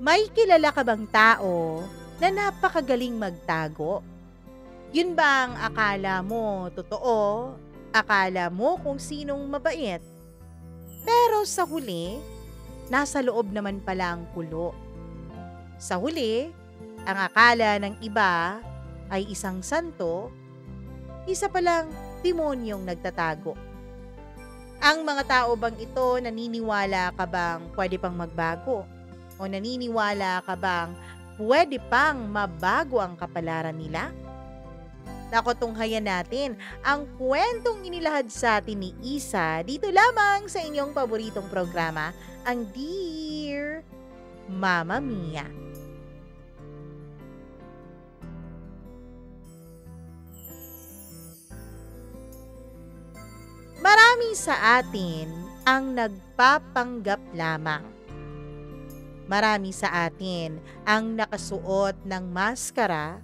May kilala ka bang tao na napakagaling magtago? Yun bang akala mo totoo? Akala mo kung sinong mabait? Pero sa huli, nasa loob naman pala ang kulo. Sa huli, ang akala ng iba ay isang santo, isa palang demonyong nagtatago. Ang mga tao bang ito, naniniwala ka bang pwede pang magbago? O naniniwala ka bang pwede pang mabago ang kapalaran nila? Nako, tunghayan natin ang kwentong inilahad sa atin ni Isa dito lamang sa inyong paboritong programa, ang Dear Mama Mia. Marami sa atin ang nagpapanggap lamang. Marami sa atin ang nakasuot ng maskara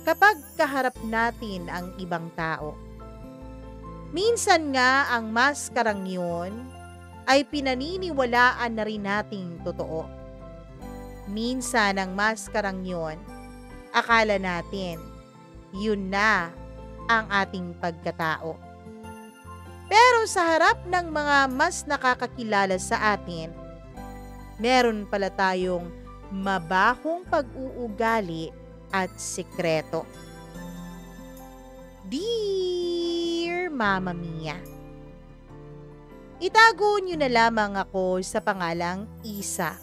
kapag kaharap natin ang ibang tao. Minsan nga ang maskarang yun ay pinaniniwalaan na rin nating totoo. Minsan ang maskarang yun, akala natin, yun na ang ating pagkatao. Pero sa harap ng mga mas nakakakilala sa atin, meron pala tayong mabahong pag-uugali at sikreto. Dear Mama Mia, itago niyo na lamang ako sa pangalang Isa.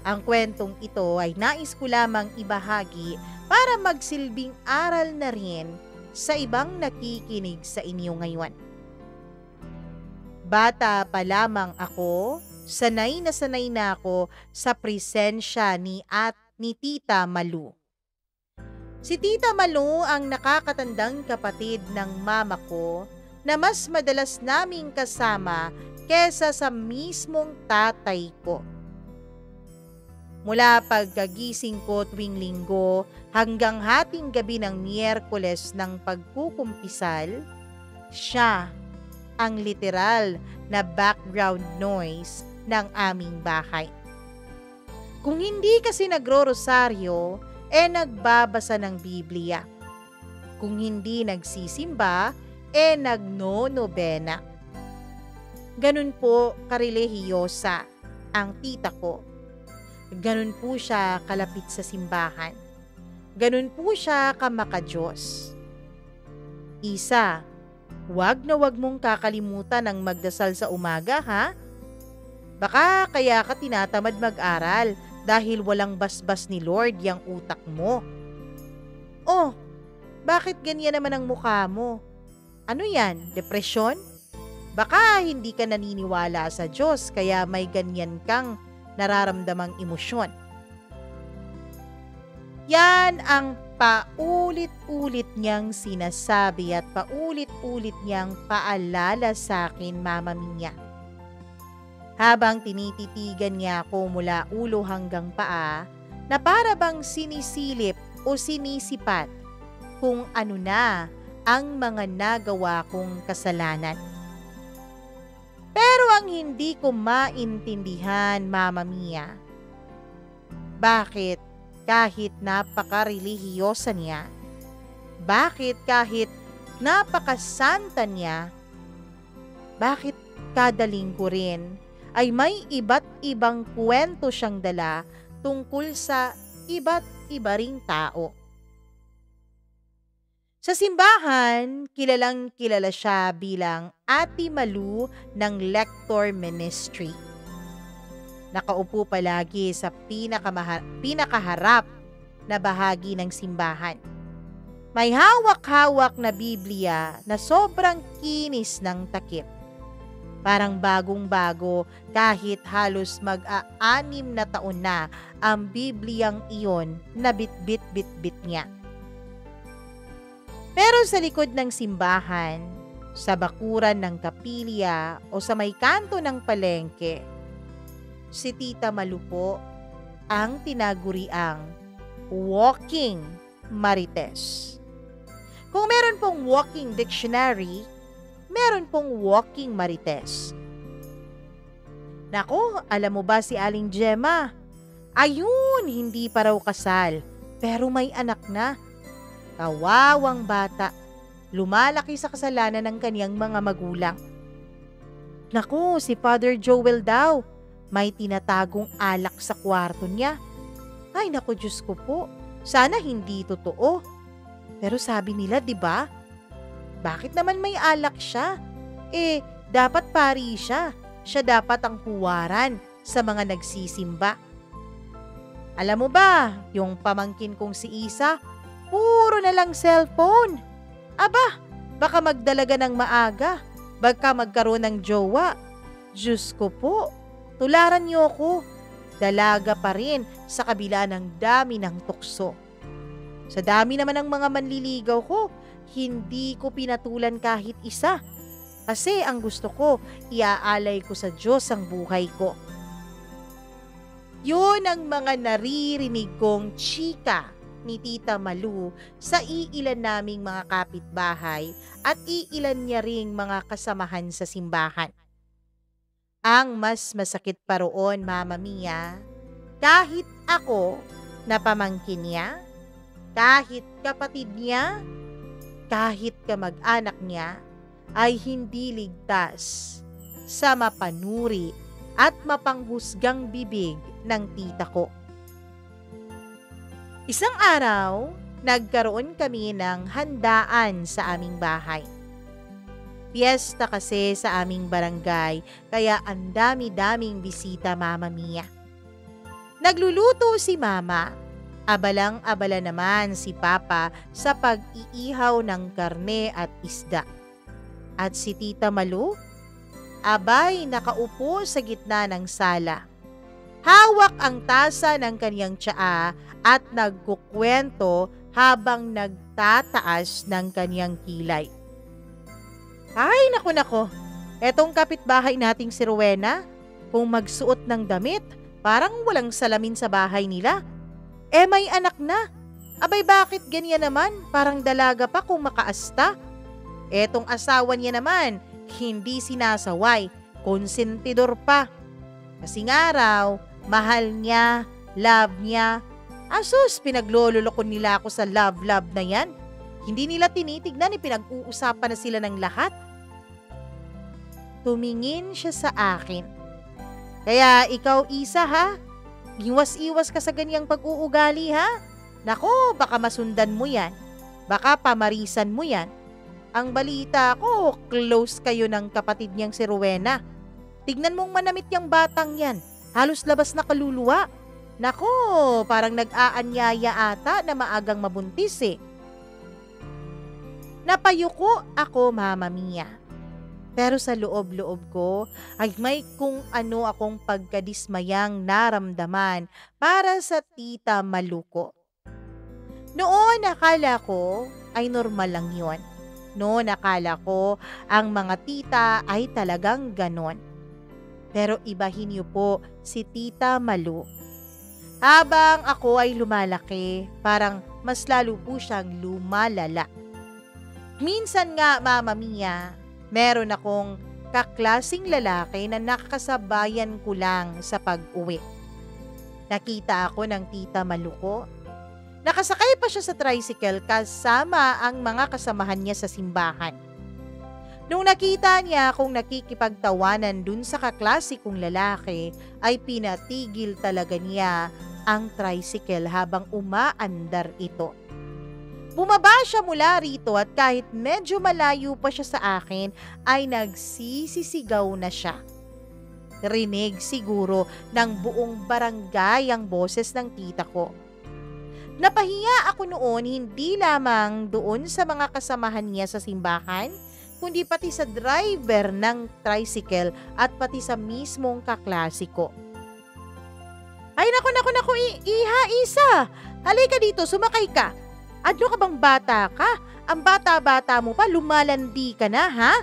Ang kwentong ito ay nais ko lamang ibahagi para magsilbing aral na rin sa ibang nakikinig sa inyo ngayon. Bata pa lamang ako, sanay na ako sa presensya ni Tita Malu. Si Tita Malu ang nakakatandang kapatid ng mama ko na mas madalas naming kasama kesa sa mismong tatay ko. Mula pagkagising ko tuwing linggo hanggang hating gabi ng Miyerkules ng pagkukumpisal, siya ang literal na background noise ng aming bahay. Kung hindi kasi nagro-rosaryo, nagbabasa ng Biblia. Kung hindi nagsisimba, nagno-nobena. Ganun po karelihiyosa ang tita ko. Ganun po siya kalapit sa simbahan. Ganun po siya kamakadiyos. Isa, wag na wag mong kakalimutan ang magdasal sa umaga, ha? Baka kaya ka tinatamad mag-aral dahil walang basbas ni Lord yang utak mo. Oh, bakit ganyan naman ang mukha mo? Ano yan, depresyon? Baka hindi ka naniniwala sa Diyos kaya may ganyan kang nararamdamang emosyon. Yan ang paulit-ulit niyang sinasabi at paulit-ulit niyang paalala sa akin, Mama Mia. Habang tinititigan niya ako mula ulo hanggang paa na para bang sinisilip o sinisipat kung ano na ang mga nagawa kong kasalanan. Pero ang hindi ko maintindihan, Mama Mia, bakit kahit napaka-relihiyosa niya, bakit kahit napakasanta niya, bakit kada linggo rin ay may iba't ibang kwento siyang dala tungkol sa iba't iba ring tao. Sa simbahan, kilalang kilala siya bilang Ate Malu ng Lector Ministry. Nakaupo palagi sa pinakaharap na bahagi ng simbahan. May hawak-hawak na Biblia na sobrang kinis ng takip. Parang bagong-bago kahit halos mag-a-6 na taon na ang Bibliyang iyon na bit-bit-bit-bit niya. Pero sa likod ng simbahan, sa bakuran ng kapilya o sa may kanto ng palengke, si Tita Malu po ang tinaguriang walking marites. Kung meron pong walking dictionary, meron pong walking marites. Nako, alam mo ba si Aling Gemma? Ayun, hindi pa raw kasal, pero may anak na. Kawawang bata, lumalaki sa kasalanan ng kaniyang mga magulang. Naku, si Father Joel daw, may tinatagong alak sa kwarto niya. Ay naku, Diyos ko po, sana hindi totoo. Pero sabi nila, 'di ba? Bakit naman may alak siya? Dapat pari siya. Siya dapat ang huwaran sa mga nagsisimba. Alam mo ba, yung pamangkin kong si Isa, puro na lang cellphone. Aba, baka magdalaga ng maaga. Baka magkaroon ng jowa. Diyos ko po, tularan niyo ko. Dalaga pa rin sa kabila ng dami ng tukso. Sa dami naman ng mga manliligaw ko, hindi ko pinatulan kahit isa. Kasi ang gusto ko, iaalay ko sa Diyos ang buhay ko. Yun ang mga naririnig kong chika ni Tita Malu sa iilan naming mga kapitbahay at iilan niya ring mga kasamahan sa simbahan. Ang mas masakit pa roon, Mama Mia, kahit ako na pamangkin niya, kahit kapatid niya, kahit kamag-anak niya, ay hindi ligtas sa mapanuri at mapanghusgang bibig ng tita ko. Isang araw, nagkaroon kami ng handaan sa aming bahay. Piyesta kasi sa aming barangay, kaya ang dami-daming bisita, Mama Mia. Nagluluto si Mama, abalang-abala naman si Papa sa pag-iihaw ng karne at isda. At si Tita Malu, abay nakaupo sa gitna ng sala. Hawak ang tasa ng kanyang tsaa at nagkukwento habang nagtataas ng kanyang kilay. Ay, nako, etong kapitbahay nating si Rowena, kung magsuot ng damit, parang walang salamin sa bahay nila. May anak na. Abay, bakit ganyan naman? Parang dalaga pa kung makaasta. Etong asawa niya naman, hindi sinasaway, konsentidor pa. Kasi nga raw, mahal niya, love niya. Asus, pinaglololoko nila ako sa love na yan. Hindi nila tinitignan, pinag-uusapan na sila ng lahat. Tumingin siya sa akin. Kaya ikaw, Isa, ha? Iwas-iwas ka sa ganyang pag-uugali, ha? Nako, baka masundan mo yan. Baka pamarisan mo yan. Ang balita ko, close kayo ng kapatid niyang si Rowena. Tignan mong manamit yung batang yan. Halos labas na kaluluwa. Nako, parang nag-aanyaya ata na maagang mabuntis eh. Napayuko ako, Mama Mia. Pero sa loob-loob ko ay may kung ano akong pagkadismayang naramdaman para sa Tita Malu ko. Noon akala ko ay normal lang yon. Noon akala ko ang mga tita ay talagang ganon. Pero ibahin niyo po si Tita Malu. Habang ako ay lumalaki, parang mas lalo po siyang lumalala. Minsan nga, Mama Mia, meron akong kaklasing lalaki na nakakasabayan ko lang sa pag-uwi. Nakita ako ng Tita Malu ko. Nakasakay pa siya sa tricycle kasama ang mga kasamahan niya sa simbahan. Nung nakita niya akong nakikipagtawanan dun sa kaklase kong lalaki, ay pinatigil talaga niya ang tricycle habang umaandar ito. Bumaba siya mula rito at kahit medyo malayo pa siya sa akin, ay nagsisisigaw na siya. Rinig siguro ng buong barangay ang boses ng tita ko. Napahiya ako noon hindi lamang doon sa mga kasamahan niya sa simbahan, kundi pati sa driver ng tricycle at pati sa mismong kaklase ko. Ay naku, Iha, Isa, halika dito, sumakay ka. Ano ka bang bata ka? Ang bata-bata mo pa, lumalandi ka na, ha?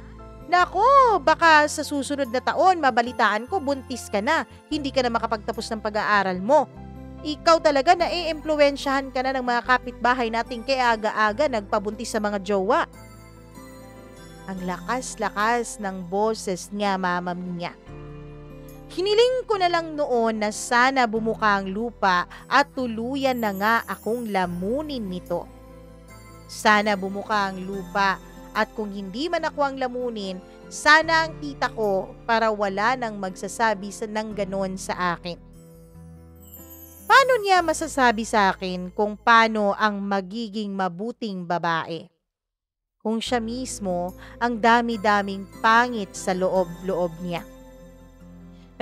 Nako, baka sa susunod na taon, mabalitaan ko, buntis ka na, hindi ka na makapagtapos ng pag-aaral mo. Ikaw talaga na-iimpluwensyahan ka na ng mga kapitbahay natin kaya aga-aga nagpabuntis sa mga jowa. Ang lakas-lakas ng boses niya, Mama Mia. Hiniling ko na lang noon na sana bumuka ang lupa at tuluyan na nga akong lamunin nito. Sana bumuka ang lupa at kung hindi man ako ang lamunin, sana ang tita ko para wala nang magsasabi ng ganon sa akin. Paano niya masasabi sa akin kung paano ang magiging mabuting babae? Kung siya mismo ang dami-daming pangit sa loob-loob niya.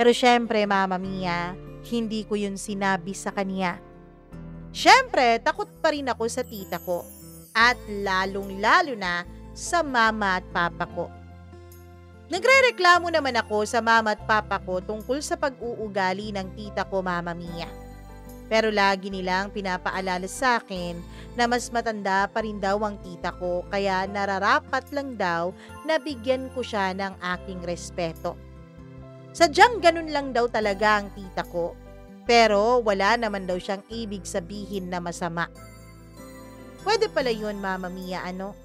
Pero syempre, Mama Mia, hindi ko yun sinabi sa kanya. Syempre, takot pa rin ako sa tita ko at lalong-lalo na sa mama at papa ko. Nagrereklamo naman ako sa mama at papa ko tungkol sa pag-uugali ng tita ko, Mama Mia. Pero lagi nilang pinapaalala sa akin na mas matanda pa rin daw ang tita ko kaya nararapat lang daw na bigyan ko siya ng aking respeto. Sadyang ganun lang daw talaga ang tita ko, pero wala naman daw siyang ibig sabihin na masama. Pwede pala yun, Mama Mia, ano?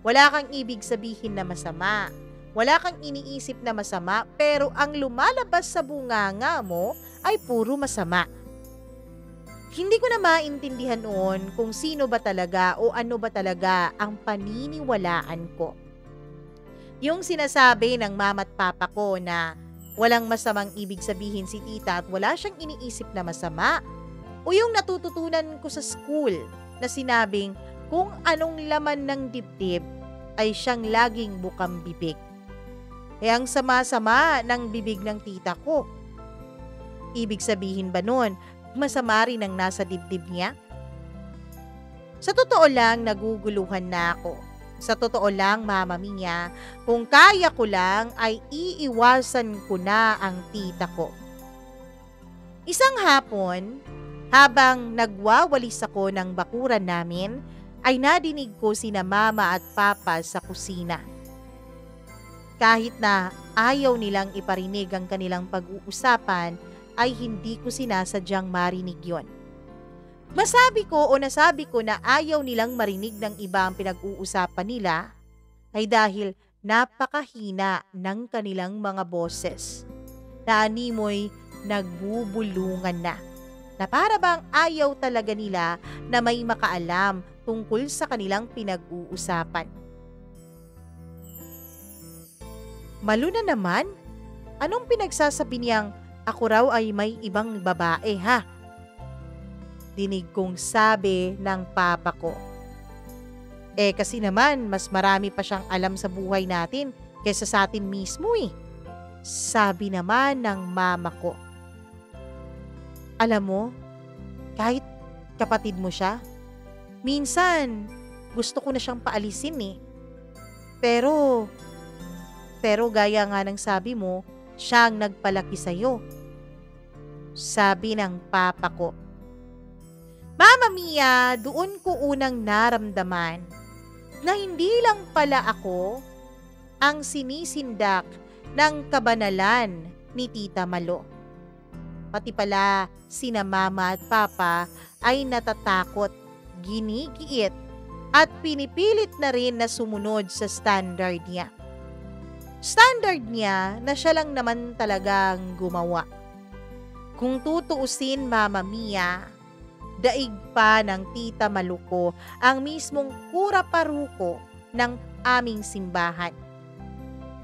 Wala kang ibig sabihin na masama, wala kang iniisip na masama, pero ang lumalabas sa bunganga mo ay puro masama. Hindi ko na maintindihan noon kung sino ba talaga o ano ba talaga ang paniniwalaan ko. Yung sinasabi ng mama at papa ko na walang masamang ibig sabihin si tita at wala siyang iniisip na masama. O yung natututunan ko sa school na sinabing kung anong laman ng dibdib ay siyang laging bukang bibig. Eh ang sama-sama ng bibig ng tita ko. Ibig sabihin ba nun, masama rin ang nasa dibdib niya? Sa totoo lang, naguguluhan na ako. Sa totoo lang, Mama Mia, kung kaya ko lang ay iiwasan ko na ang tita ko. Isang hapon, habang nagwawalis ako ng bakuran namin, ay nadinig ko sina Mama at Papa sa kusina. Kahit na ayaw nilang iparinig ang kanilang pag-uusapan, ay hindi ko sinasadyang marinig yon. Masabi ko o nasabi ko na ayaw nilang marinig ng iba ang pinag-uusapan nila ay dahil napakahina ng kanilang mga boses na animoy nagbubulungan na para bang ayaw talaga nila na may makaalam tungkol sa kanilang pinag-uusapan. Malo na naman, anong pinagsasabi niyang ako raw ay may ibang babae, ha? Dinig kong sabi ng papa ko. Eh kasi naman, mas marami pa siyang alam sa buhay natin kaysa sa atin mismo eh. Sabi naman ng mama ko. Alam mo, kahit kapatid mo siya, minsan gusto ko na siyang paalisin eh. Pero gaya nga ng sabi mo, siya ang nagpalaki sa'yo. Sabi ng papa ko. Mama Mia, doon ko unang naramdaman na hindi lang pala ako ang sinisindak ng kabanalan ni Tita Malo. Pati pala sina Mama at Papa ay natatakot, ginigiit at pinipilit na rin na sumunod sa standard niya. Standard niya na siya lang naman talagang gumawa. Kung tutuusin, Mama Mia, daig pa ng Tita Maluko ang mismong kura-paruko ng aming simbahan.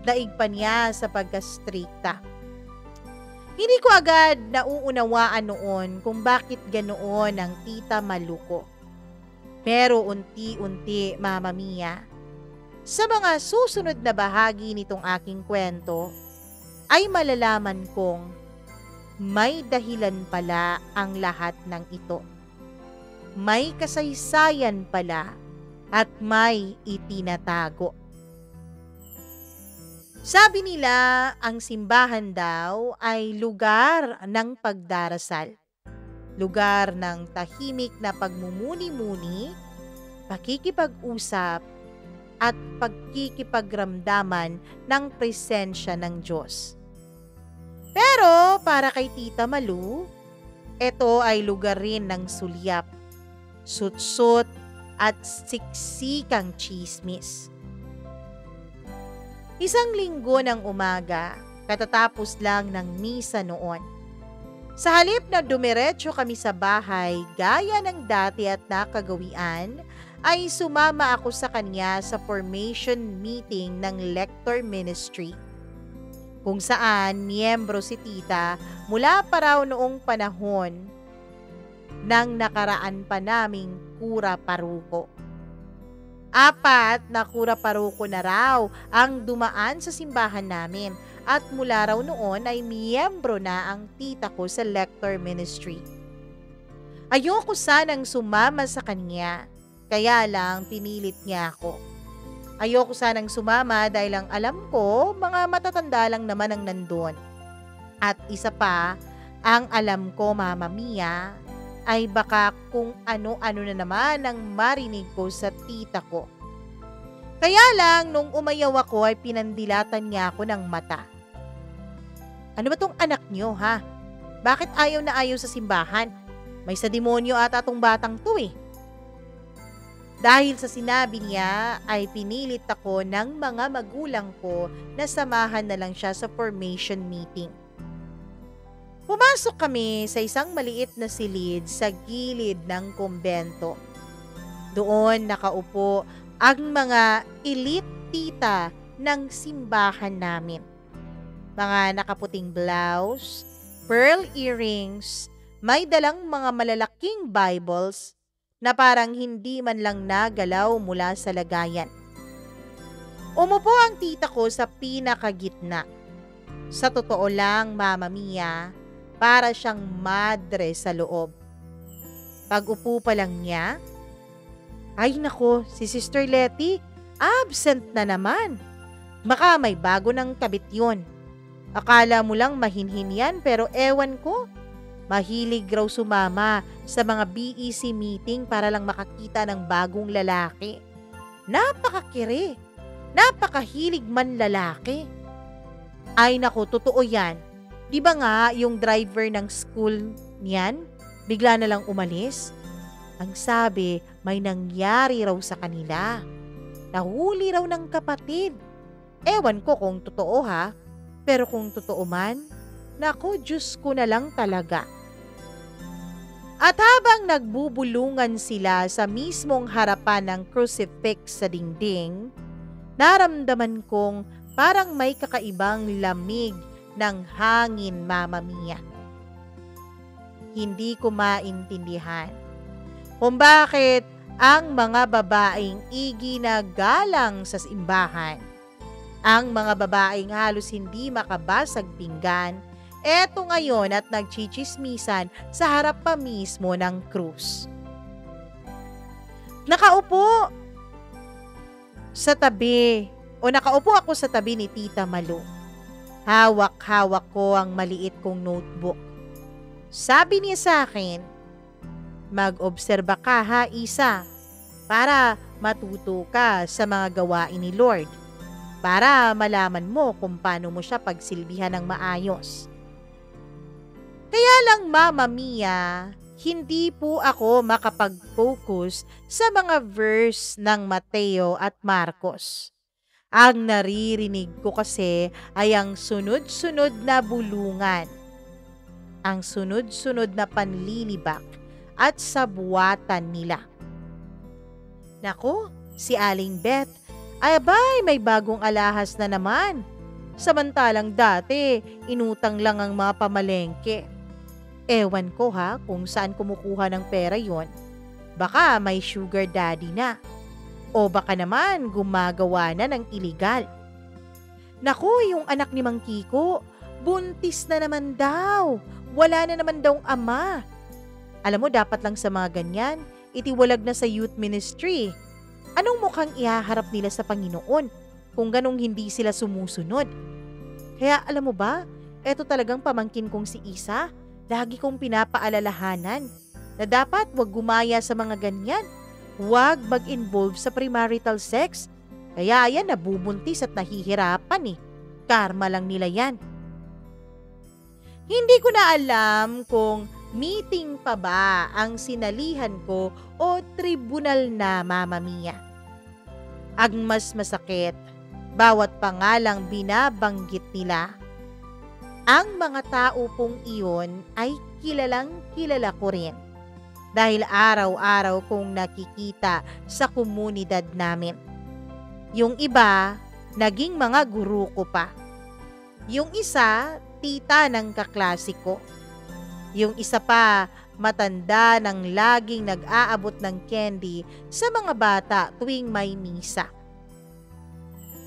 Daig pa niya sa pagkastrikta. Hindi ko agad nauunawaan noon kung bakit ganoon ang Tita Maluko. Pero unti-unti, Mama Mia, sa mga susunod na bahagi nitong aking kwento, ay malalaman kong may dahilan pala ang lahat ng ito. May kasaysayan pala at may itinatago. Sabi nila, ang simbahan daw ay lugar ng pagdarasal. Lugar ng tahimik na pagmumuni-muni, pakikipag-usap, at pagkikipagramdaman ng presensya ng Diyos. Pero para kay Tita Malu, ito ay lugar rin ng sulyap, sutsut at siksikang tsismis. Isang linggo ng umaga, katatapos lang ng misa noon. Sa halip na dumiretso kami sa bahay gaya ng dati at nakagawian, ay sumama ako sa kanya sa formation meeting ng Lector Ministry, kung saan miyembro si tita mula pa raw noong panahon ng nakaraan pa naming kura paruko. 4 na kura paruko na raw ang dumaan sa simbahan namin at mula raw noon ay miyembro na ang tita ko sa Lector Ministry. Ayoko sanang sumama sa kanya, kaya lang pinilit niya ako. Ayoko sanang sumama dahil ang alam ko mga matatanda lang naman ang nandun. At isa pa, ang alam ko, Mama Mia, ay baka kung ano-ano na naman ang marinig ko sa tita ko. Kaya lang nung umayaw ako ay pinandilatan niya ako ng mata. Ano ba tong anak niyo, ha? Bakit ayaw na ayaw sa simbahan? May sa demonyo ata tong batang to eh. Dahil sa sinabi niya ay pinilit ako ng mga magulang ko na samahan na lang siya sa formation meeting. Pumasok kami sa isang maliit na silid sa gilid ng kumbento. Doon nakaupo ang mga elite tita ng simbahan namin. Mga nakaputing blouse, pearl earrings, may dalang mga malalaking Bibles na parang hindi man lang nagalaw mula sa lagayan. Umupo ang tita ko sa pinakagitna. Sa totoo lang, Mama Mia, para siyang madre sa loob. Pag upo pa lang niya, ay nako, si Sister Letty, absent na naman. Baka may bago ng kabit yun. Akala mo lang mahinhin yan pero ewan ko. Mahilig raw sumama sa mga BEC meeting para lang makakita ng bagong lalaki. Napakakiri. Napakahilig man lalaki. Ay nako, totoo yan. Di ba nga yung driver ng school niyan, bigla na lang umalis? Ang sabi, may nangyari raw sa kanila. Nahuli raw ng kapatid. Ewan ko kung totoo ha, pero kung totoo man, naku, Diyos ko na lang talaga. At habang nagbubulungan sila sa mismong harapan ng crucifix sa dingding, naramdaman kong parang may kakaibang lamig ng hangin, Mama Mia. Hindi ko maintindihan kung bakit ang mga babaeng iginagalang sa simbahan, ang mga babaeng halos hindi makabasag pinggan, eto ngayon at nagchichismisan sa harap pa mismo ng krus. Nakaupo ako sa tabi ni Tita Malu. Hawak-hawak ko ang maliit kong notebook. Sabi niya sa akin, mag-obserba ka ha, Isa, para matuto ka sa mga gawain ni Lord, para malaman mo kung paano mo siya pagsilbihan ng maayos. Kaya lang, Mama Mia, hindi po ako makapag-focus sa mga verse ng Mateo at Marcos. Ang naririnig ko kasi ay ang sunod-sunod na bulungan, ang sunod-sunod na panlilibak at sabuatan nila. Nako, si Aling Beth, ay abay may bagong alahas na naman. Samantalang dati, inutang lang ang mga pamalengke. Ewan ko ha kung saan kumukuha ng pera yon. Baka may sugar daddy na. O baka naman gumagawa na ng iligal. Naku, yung anak ni Mang Kiko, buntis na naman daw. Wala na naman daw ama. Alam mo, dapat lang sa mga ganyan, itiwalag na sa youth ministry. Anong mukhang ihaharap nila sa Panginoon kung ganong hindi sila sumusunod? Kaya alam mo ba, eto talagang pamangkin kong si Isa, lagi kong pinapaalalahanan na dapat wag gumaya sa mga ganyan. Huwag mag-involve sa premarital sex. Kaya yan, nabubuntis at nahihirapan eh. Karma lang nila yan. Hindi ko na alam kung meeting pa ba ang sinalihan ko o tribunal na, Mama Mia. Ang mas masakit, bawat pangalang binabanggit nila, Ang mga tao pong iyon ay kilalang kilala ko rin dahil araw-araw kong nakikita sa komunidad namin. Yung iba, naging mga guru ko pa. Yung isa, tita ng kaklase ko. Yung isa pa, matanda ng laging nag-aabot ng candy sa mga bata tuwing may misa.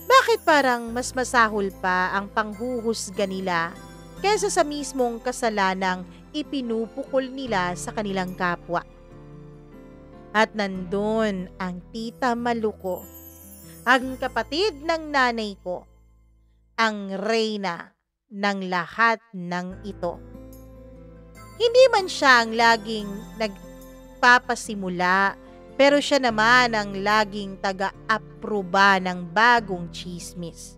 Bakit parang mas masahol pa ang panghuhusga nila kaysa sa mismong kasalanang ipinupukol nila sa kanilang kapwa? At nandun ang tita Maluko, ang kapatid ng nanay ko, ang reyna ng lahat ng ito. Hindi man siya ang laging nagpapasimula, pero siya naman ang laging taga-aproba ng bagong chismis.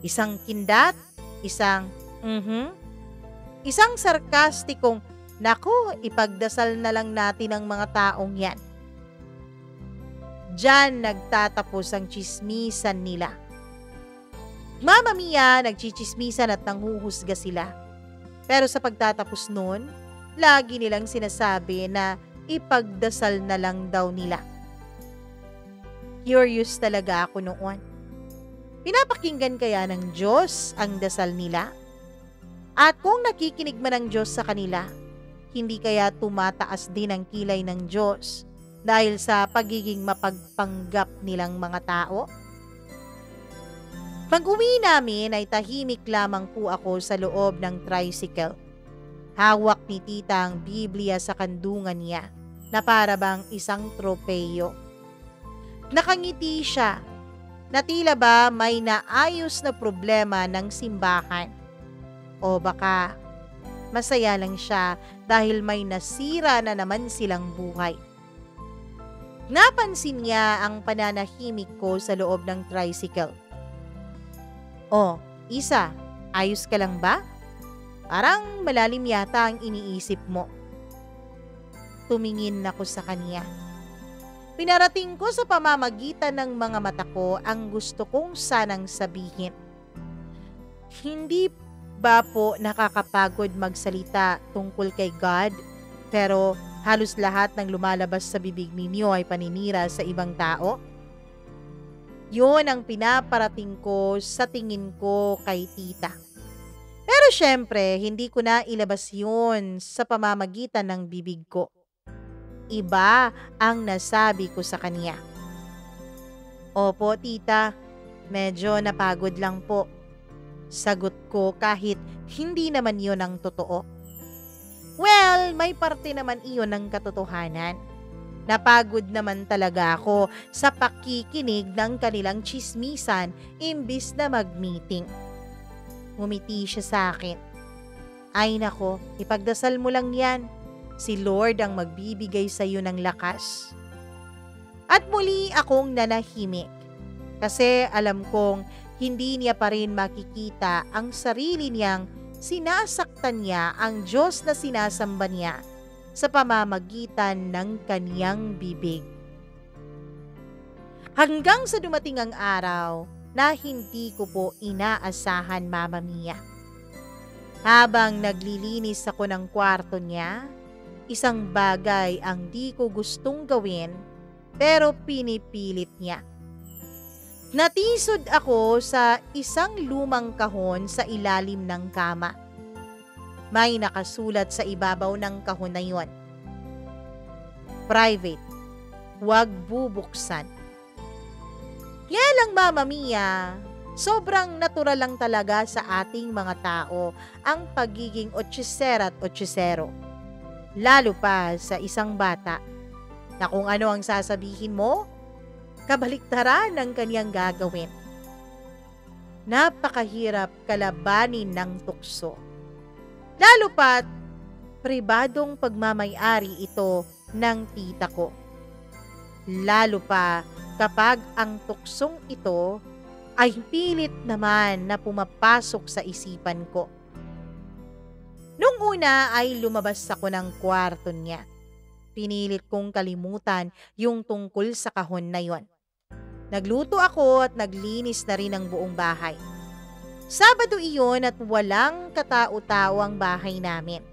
Isang kindat, isang isang sarkastikong, "Naku, ipagdasal na lang natin ang mga taong yan." Diyan nagtatapos ang chismisan nila. Mama Mia, nagchichismisan at nanghuhusga sila. Pero sa pagtatapos nun, lagi nilang sinasabi na ipagdasal na lang daw nila. Curious talaga ako noon. Pinapakinggan kaya ng Diyos ang dasal nila? At kung nakikinig man ang Diyos sa kanila, hindi kaya tumataas din ang kilay ng Diyos dahil sa pagiging mapagpanggap nilang mga tao? Pag-uwi namin ay tahimik lamang po ako sa loob ng tricycle. Hawak ni tita ang Biblia sa kandungan niya na para bang isang tropeyo. Nakangiti siya na tila ba may naayos na problema ng simbahan. O baka masaya lang siya dahil may nasira na naman silang buhay. Napansin niya ang pananahimik ko sa loob ng tricycle. "Oh, Isa, ayos ka lang ba? Parang malalim yata ang iniisip mo." Tumingin ako sa kanya. Pinarating ko sa pamamagitan ng mga mata ko ang gusto kong sanang sabihin. Hindi ba po nakakapagod magsalita tungkol kay God, pero halos lahat ng lumalabas sa bibig ninyo ay paninira sa ibang tao? Yun ang pinaparating ko sa tingin ko kay tita. Pero syempre, hindi ko na ilabas yun sa pamamagitan ng bibig ko. Iba ang nasabi ko sa kanya. "Opo, tita, medyo napagod lang po." Sagot ko kahit hindi naman yun ang totoo. Well, may parte naman iyon ng katotohanan. Napagod naman talaga ako sa pakikinig ng kanilang chismisan imbis na mag-meeting. Ngumiti siya sa akin. "Ay nako, ipagdasal mo lang yan. Si Lord ang magbibigay sa iyo ng lakas." At muli akong nanahimik kasi alam kong hindi niya pa rin makikita ang sarili niyang sinasaktan niya ang Diyos na sinasamba niya sa pamamagitan ng kaniyang bibig. Hanggang sa dumating ang araw na hindi ko po inaasahan, Mama Mia. Habang naglilinis ako ng kwarto niya, isang bagay ang di ko gustong gawin pero pinipilit niya. Natisod ako sa isang lumang kahon sa ilalim ng kama. May nakasulat sa ibabaw ng kahon na yon. "Private, huwag bubuksan." Kaya lang, Mama Mia, sobrang natural lang talaga sa ating mga tao ang pagiging otsisera at otsisero. Lalo pa sa isang bata na kung ano ang sasabihin mo, kabaliktaran ng kaniyang gagawin. Napakahirap kalabanin ng tukso. Lalo pat pribadong pagmamay-ari ito ng tita ko. Lalo pa kapag ang tuksong ito ay pilit naman na pumapasok sa isipan ko. Nung una ay lumabas ako ng kwarto niya. Pinilit kong kalimutan yung tungkol sa kahon na yon. Nagluto ako at naglinis na rin ang buong bahay. Sabado iyon at walang katao-tao ang bahay namin.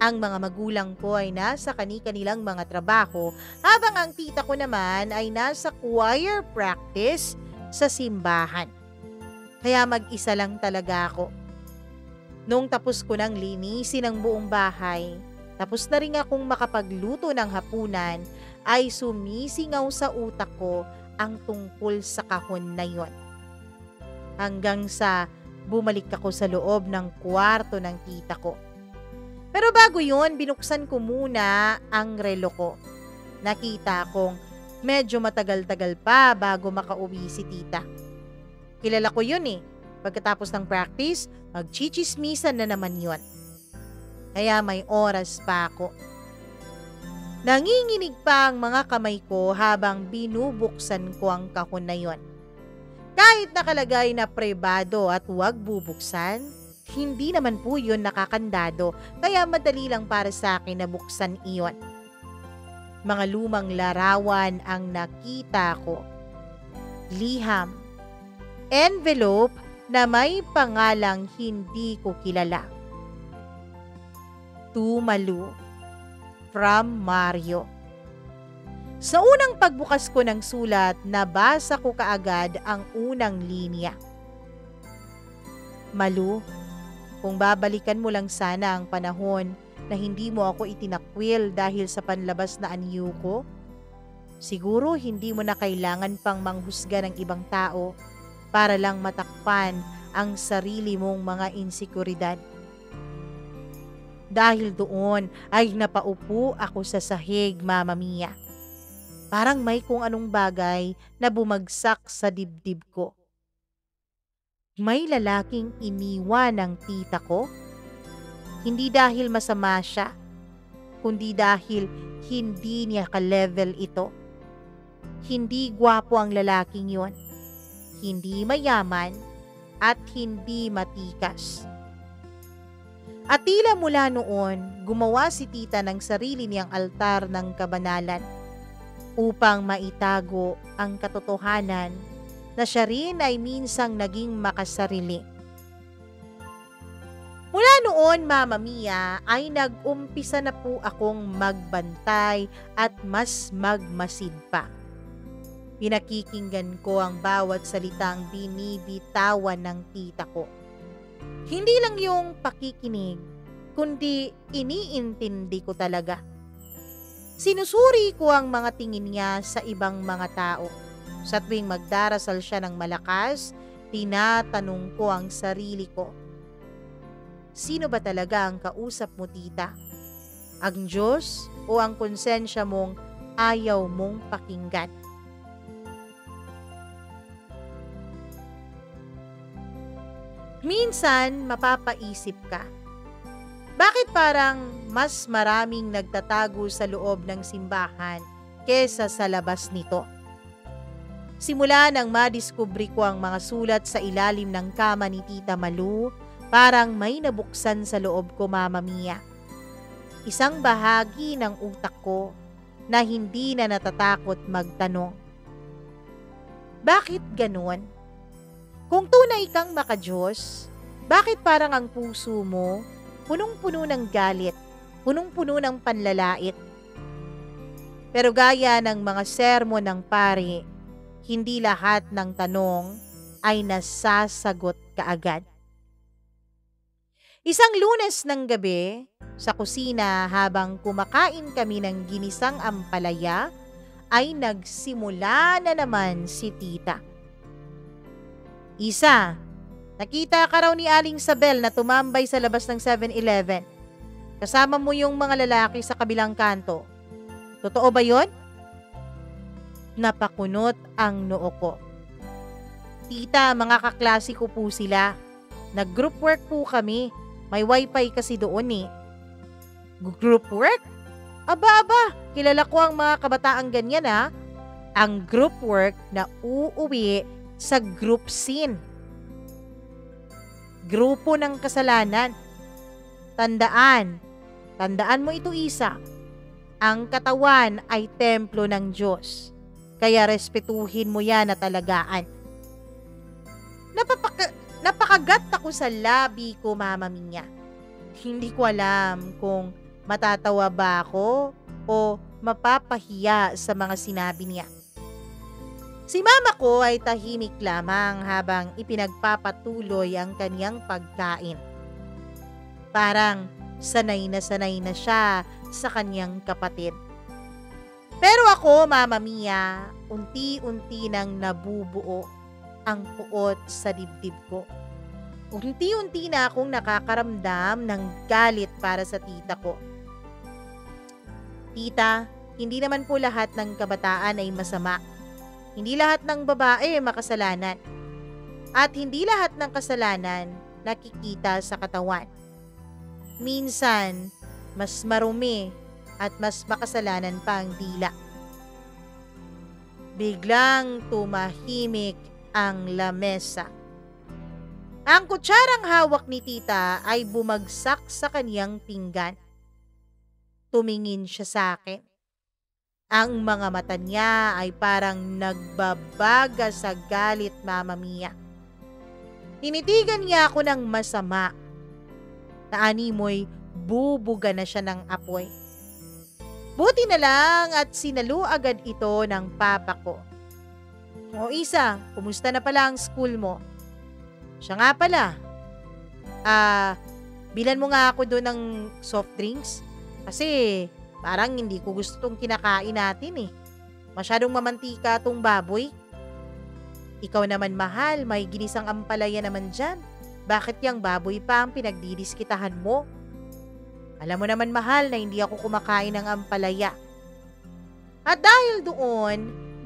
Ang mga magulang ko ay nasa kani-kanilang mga trabaho habang ang tita ko naman ay nasa choir practice sa simbahan. Kaya mag-isa lang talaga ako. Nung tapos ko nang linisin ang buong bahay, tapos na rin akong makapagluto ng hapunan, ay sumisingaw sa utak ko ang tungkol sa kahon na yon. Hanggang sa bumalik ako sa loob ng kwarto ng tita ko. Pero bago yun, binuksan ko muna ang relo ko. Nakita kong medyo matagal-tagal pa bago makauwi si tita. Kilala ko yun eh. Pagkatapos ng practice, magchichismisan na naman yun. Kaya may oras pa ako. Nanginginig pa ang mga kamay ko habang binubuksan ko ang kahon na yon. Kahit nakalagay na pribado at huwag bubuksan, hindi naman po yun nakakandado, kaya madali lang para sa akin na buksan iyon. Mga lumang larawan ang nakita ko. Liham. Envelope na may pangalang hindi ko kilala. To Malu. From Mario. Sa unang pagbukas ko ng sulat, nabasa ko kaagad ang unang linya. Malu, kung babalikan mo lang sana ang panahon na hindi mo ako itinakwil dahil sa panlabas na anyo ko, siguro hindi mo na kailangan pang manghusga ng ibang tao para lang matakpan ang sarili mong mga insekuridad. Dahil doon ay napaupo ako sa sahig, Mama Mia. Parang may kung anong bagay na bumagsak sa dibdib ko. May lalaking iniwan ng tita ko? Hindi dahil masama siya, kundi dahil hindi niya ka-level ito. Hindi gwapo ang lalaking yon, hindi mayaman, at hindi matikas. At tila mula noon, gumawa si tita ng sarili niyang altar ng kabanalan upang maitago ang katotohanan na siya rin ay minsang naging makasarili. Mula noon, Mama Mia, ay nag-umpisa na po akong magbantay at mas magmasid pa. Pinakikinggan ko ang bawat salitang binibitawan ng tita ko. Hindi lang yung pakikinig, kundi iniintindi ko talaga. Sinusuri ko ang mga tingin niya sa ibang mga tao. Sa tuwing magdarasal siya ng malakas, tinatanong ko ang sarili ko. Sino ba talaga ang kausap mo, tita? Ang Diyos o ang konsensya mong ayaw mong pakinggan? Minsan, mapapaisip ka. Bakit parang mas maraming nagtatago sa loob ng simbahan kesa sa labas nito? Simula nang madiskubre ko ang mga sulat sa ilalim ng kama ni Tita Malu, parang may nabuksan sa loob ko, Mama Mia. Isang bahagi ng utak ko na hindi na natatakot magtanong. Bakit ganon? Kung tunay kang maka-Diyos, bakit parang ang puso mo punong-puno ng galit, punong-puno ng panlalait? Pero gaya ng mga sermon ng pari, hindi lahat ng tanong ay nasasagot kaagad. Isang Lunes ng gabi, sa kusina habang kumakain kami ng ginisang ampalaya, ay nagsimula na naman si tita. Isa, nakita ka raw ni Aling Sabel na tumambay sa labas ng 7-Eleven. Kasama mo yung mga lalaki sa kabilang kanto. Totoo ba yon? Napakunot ang noo ko. Tita, mga kaklase ko po sila. Nag-group work po kami. May wifi kasi doon eh. Group work? Aba, kilala ko ang mga kabataang ganyan ha. Ang group work na uuwi sa group scene. Grupo ng kasalanan. Tandaan mo ito, Isa. Ang katawan ay templo ng Diyos. Kaya respetuhin mo yan na talagaan. Napakagat ako sa labi ko, Mama Mia. Hindi ko alam kung matatawa ba ako o mapapahiya sa mga sinabi niya. Si mama ko ay tahimik lamang habang ipinagpapatuloy ang kaniyang pagkain. Parang sanay na siya sa kaniyang kapatid. Pero ako, Mama Mia, unti-unti nang nabubuo ang puot sa dibdib ko. Unti-unti na akong nakakaramdam ng galit para sa tita ko. Tita, hindi naman po lahat ng kabataan ay masama. Hindi lahat ng babae ay makasalanan. At hindi lahat ng kasalanan nakikita sa katawan. Minsan, mas marumi at mas makasalanan pa ang dila. Biglang tumahimik ang lamesa. Ang kutsarang hawak ni tita ay bumagsak sa kaniyang pinggan. Tumingin siya sa akin. Ang mga mata niya ay parang nagbabaga sa galit, Mama Mia. Tinitigan niya ako ng masama. Naanimoy bubuga na siya ng apoy. Buti na lang at sinalo agad ito ng papa ko. O Isa, kumusta na pala ang school mo? Siya nga pala. Bilan mo nga ako doon ng soft drinks. Kasi parang hindi ko gusto tong kinakain natin eh. Masyadong mamantika tong baboy. Ikaw naman mahal, may ginisang ampalaya naman dyan. Bakit yung baboy pa ang pinagdidiskitahan mo? Alam mo naman mahal na hindi ako kumakain ng ampalaya. At dahil doon,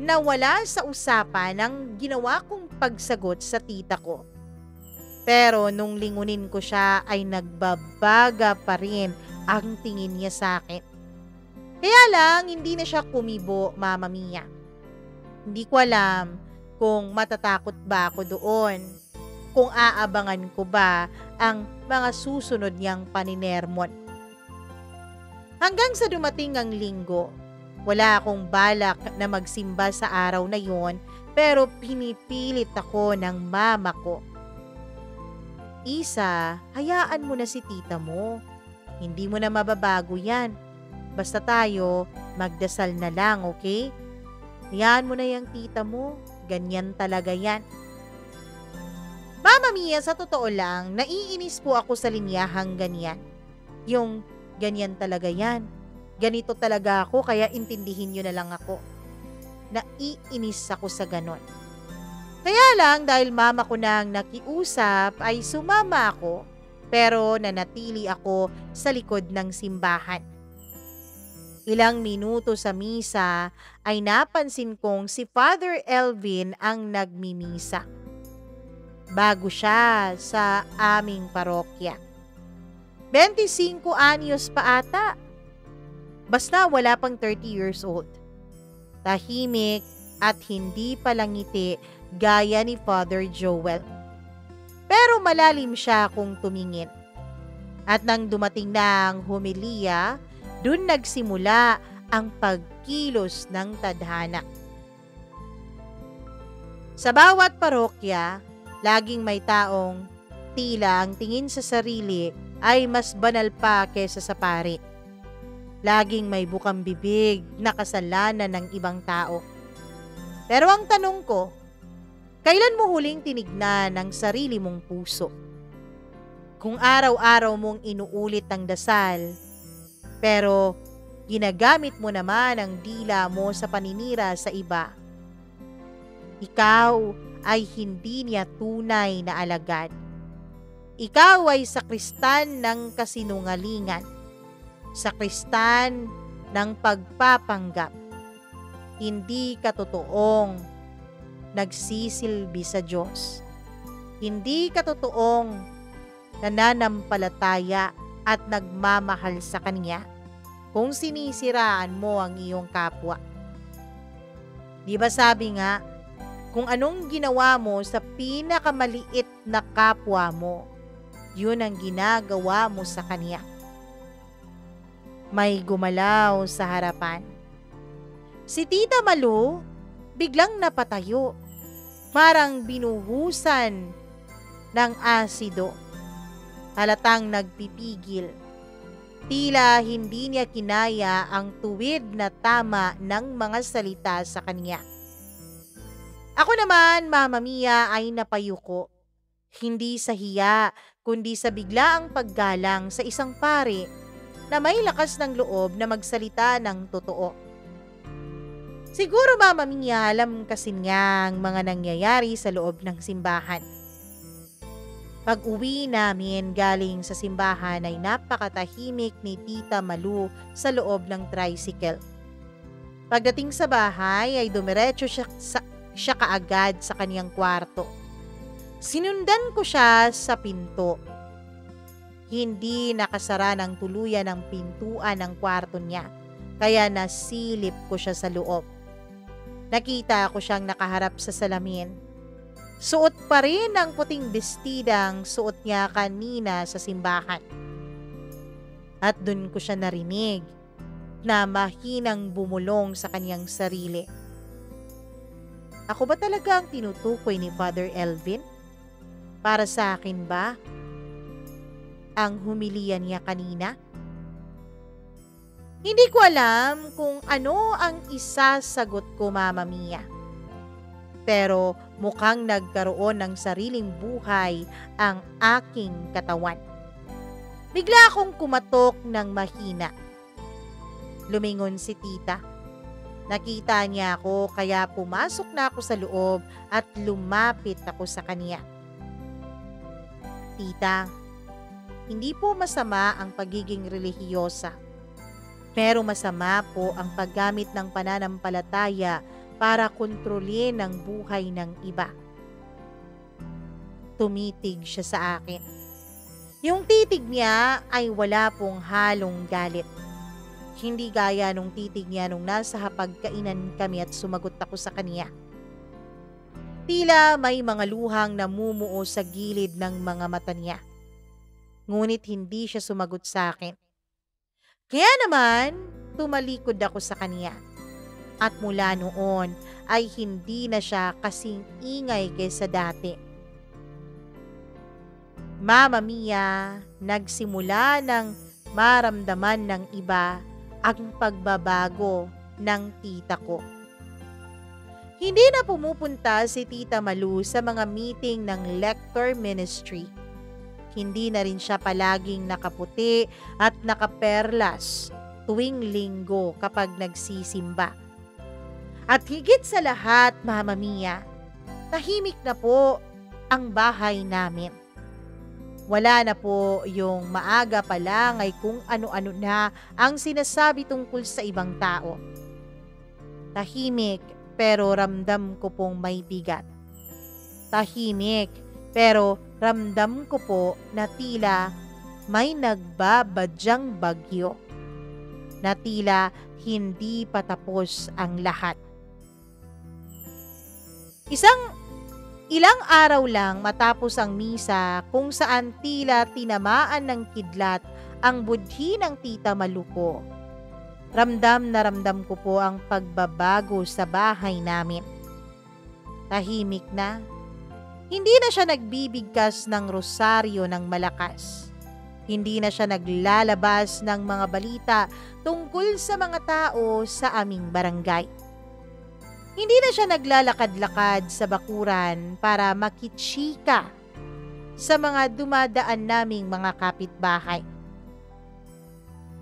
nawala sa usapan ang ginawa kong pagsagot sa tita ko. Pero nung lingunin ko siya ay nagbabaga pa rin ang tingin niya sa akin. Kaya lang hindi na siya kumibo, Mama Mia. Hindi ko alam kung matatakot ba ako doon, kung aabangan ko ba ang mga susunod niyang paninermon. Hanggang sa dumating ang linggo, wala akong balak na magsimba sa araw na yon, pero pinipilit ako ng mama ko. Isa, hayaan mo na si tita mo. Hindi mo na mababago yan. Basta tayo, magdasal na lang, okay? Hayaan mo na yung tita mo. Ganyan talaga yan. Mama Mia, sa totoo lang, naiinis po ako sa linyahang ganyan. Yung ganyan talaga yan. Ganito talaga ako, kaya intindihin nyo na lang ako. Naiinis ako sa ganon. Kaya lang dahil mama ko nang nakiusap ay sumama ako, pero nanatili ako sa likod ng simbahan. Ilang minuto sa misa ay napansin kong si Father Elvin ang nagmimisa. Bago siya sa aming parokya. 25 anyos pa ata. Basta wala pang 30 years old. Tahimik at hindi palangiti gaya ni Father Joel. Pero malalim siya kung tumingin. At nang dumating na ang homilya, dun nagsimula ang pagkilos ng tadhana. Sa bawat parokya, laging may taong tila ang tingin sa sarili ay mas banal pa kesa sa pari. Laging may bukang bibig na kasalanan ng ibang tao. Pero ang tanong ko, kailan mo huling tinignan ang sarili mong puso? Kung araw-araw mong inuulit ang dasal, pero ginagamit mo naman ang dila mo sa paninira sa iba, ikaw ay hindi niya tunay na alagad. Ikaw ay sakristan ng kasinungalingan, sakristan ng pagpapanggap. Hindi ka totoong nagsisilbi sa Diyos. Hindi ka totoong nananampalataya at nagmamahal sa Kanya kung sinisiraan mo ang iyong kapwa. Di ba sabi nga, kung anong ginawa mo sa pinakamaliit na kapwa mo, yun ang ginagawa mo sa Kanya. May gumalaw sa harapan. Si Tita Malu biglang napatayo. Parang binuhusan ng asido. Halatang nagpipigil. Tila hindi niya kinaya ang tuwid na tama ng mga salita sa kanya. Ako naman, Mama Mia, ay napayuko. Hindi sa hiya, kundi sa biglaang paggalang sa isang pare na may lakas ng loob na magsalita ng totoo. Siguro, Mama Mia, alam kasi niya ang mga nangyayari sa loob ng simbahan. Pag-uwi namin galing sa simbahan ay napakatahimik ni Tita Malu sa loob ng tricycle. Pagdating sa bahay ay dumiretso siya kaagad sa kaniyang kwarto. Sinundan ko siya sa pinto. Hindi nakasara ng tuluyan ang pintuan ng kwarto niya, kaya nasilip ko siya sa loob. Nakita ko siyang nakaharap sa salamin. Suot pa rin ang puting bestidang suot niya kanina sa simbahan. At dun ko siya narinig na mahinang bumulong sa kanyang sarili. Ako ba talaga ang tinutukoy ni Father Elvin? Para sa akin ba ang humilian niya kanina? Hindi ko alam kung ano ang isasagot ko, Mama Mia. Pero mukhang nagkaroon ng sariling buhay ang aking katawan. Bigla akong kumatok ng mahina. Lumingon si Tita. Nakita niya ako kaya pumasok na ako sa loob at lumapit ako sa kanya. Tita, hindi po masama ang pagiging relihiyosa. Pero masama po ang paggamit ng pananampalataya para kontrolin ang buhay ng iba. Tumitig siya sa akin. Yung titig niya ay wala pong halong galit. Hindi gaya nung titig niya nung nasa hapagkainan kami at sumagot ako sa kanya. Tila may mga luhang namumuo sa gilid ng mga mata niya. Ngunit hindi siya sumagot sa akin. Kaya naman, tumalikod ako sa kanya. At mula noon ay hindi na siya kasing ingay kaysa dati. Mama Mia, nagsimula ng maramdaman ng iba ang pagbabago ng tita ko. Hindi na pumupunta si Tita Malu sa mga meeting ng Lector Ministry. Hindi na rin siya palaging nakaputi at nakaperlas tuwing linggo kapag nagsisimba. At higit sa lahat, Mama Mia, tahimik na po ang bahay namin. Wala na po yung maaga pa lang ay kung ano-ano na ang sinasabi tungkol sa ibang tao. Tahimik pero ramdam ko pong may bigat. Tahimik pero ramdam ko po na tila may nagbabadyang bagyo. Na tila hindi patapos ang lahat. Ilang araw lang matapos ang misa kung saan tila tinamaan ng kidlat ang budhi ng Tita Malu ko. Ramdam na ramdam ko po ang pagbabago sa bahay namin. Tahimik na. Hindi na siya nagbibigkas ng rosaryo ng malakas. Hindi na siya naglalabas ng mga balita tungkol sa mga tao sa aming barangay. Hindi na siya naglalakad-lakad sa bakuran para makitsika sa mga dumadaan naming mga kapitbahay.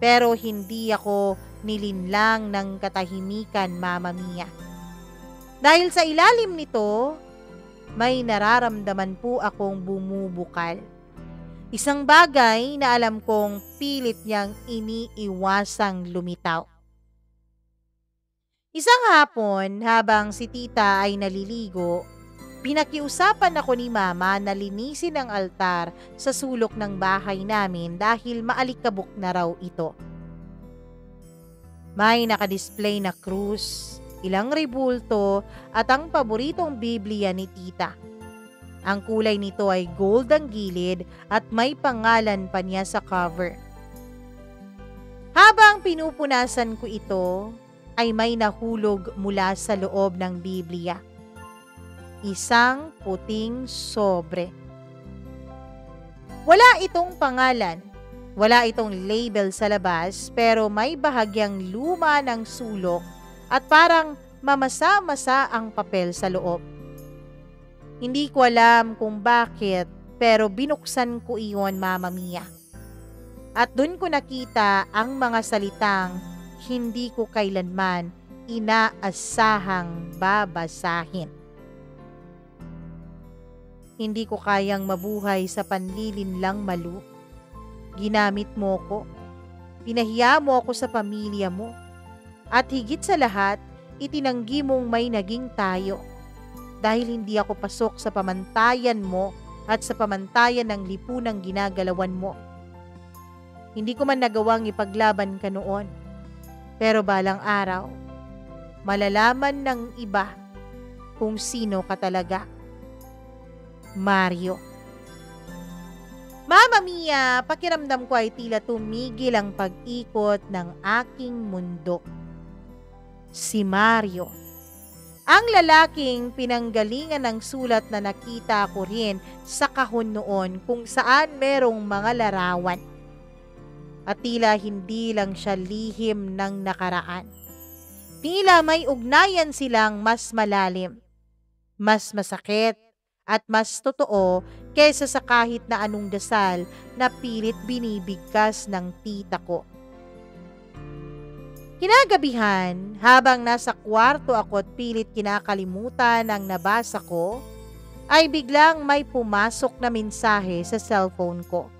Pero hindi ako nilinlang ng katahimikan, Mama Mia. Dahil sa ilalim nito, may nararamdaman po akong bumubukal. Isang bagay na alam kong pilit niyang iniiwasang lumitaw. Isang hapon, habang si Tita ay naliligo, pinakiusapan ako ni Mama na linisin ang altar sa sulok ng bahay namin dahil maalikabok na raw ito. May nakadisplay na krus, ilang rebulto at ang paboritong Biblia ni Tita. Ang kulay nito ay gold ang gilid at may pangalan pa niya sa cover. Habang pinupunasan ko ito, ay may nahulog mula sa loob ng Biblia. Isang puting sobre. Wala itong pangalan, wala itong label sa labas, pero may bahagyang luma ng sulok at parang mamasa-masa ang papel sa loob. Hindi ko alam kung bakit, pero binuksan ko iyon, Mama Mia. At dun ko nakita ang mga salitang hindi ko kailanman inaasahang babasahin. Hindi ko kayang mabuhay sa panlilinlang Malu. Ginamit mo ko. Pinahiya mo ako sa pamilya mo. At higit sa lahat, itinanggi mong may naging tayo. Dahil hindi ako pasok sa pamantayan mo at sa pamantayan ng lipunang ginagalawan mo. Hindi ko man nagawang ipaglaban ka noon. Pero balang araw, malalaman ng iba kung sino ka talaga. Mario. Mama Mia, pakiramdam ko ay tila tumigil ang pag-ikot ng aking mundo. Si Mario. Ang lalaking pinanggalingan ng sulat na nakita ko rin sa kahon noon kung saan merong mga larawan. At tila hindi lang siya lihim ng nakaraan. Tila may ugnayan silang mas malalim, mas masakit, at mas totoo kaysa sa kahit na anong dasal na pilit binibigkas ng tita ko. Kinagabihan, habang nasa kwarto ako at pilit kinakalimutan ang nabasa ko, ay biglang may pumasok na mensahe sa cellphone ko.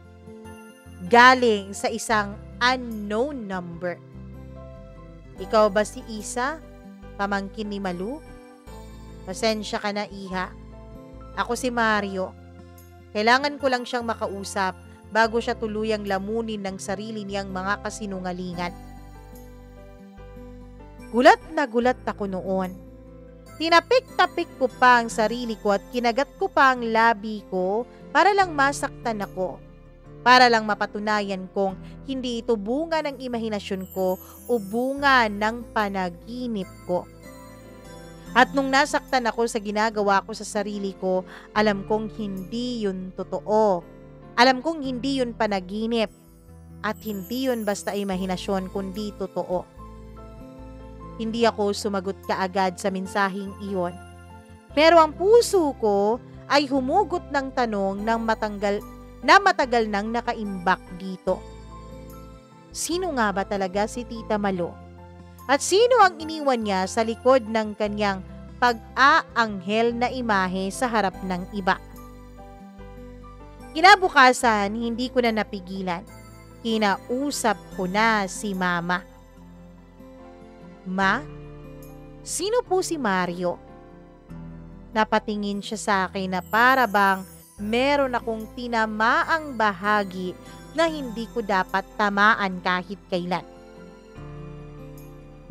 Galing sa isang unknown number. Ikaw ba si Isa? Pamangkin ni Malu? Pasensya ka na, Iha. Ako si Mario. Kailangan ko lang siyang makausap bago siya tuluyang lamunin ng sarili niyang mga kasinungalingan. Gulat na gulat ako noon. Tinapik-tapik ko pa ang sarili ko at kinagat ko pa ang labi ko para lang masaktan ako. Para lang mapatunayan kong hindi ito bunga ng imahinasyon ko o bunga ng panaginip ko. At nung nasaktan ako sa ginagawa ko sa sarili ko, alam kong hindi yun totoo. Alam kong hindi yun panaginip. At hindi yun basta imahinasyon kundi totoo. Hindi ako sumagot kaagad sa mensaheng iyon. Pero ang puso ko ay humugot ng tanong na matagal nang nakaimbak dito. Sino nga ba talaga si Tita Malu? At sino ang iniwan niya sa likod ng kanyang pag-aanghel na imahe sa harap ng iba? Kinabukasan, hindi ko na napigilan. Kinausap ko na si Mama. Ma, sino po si Mario? Napatingin siya sa akin na para bang meron akong tinamaang bahagi na hindi ko dapat tamaan kahit kailan.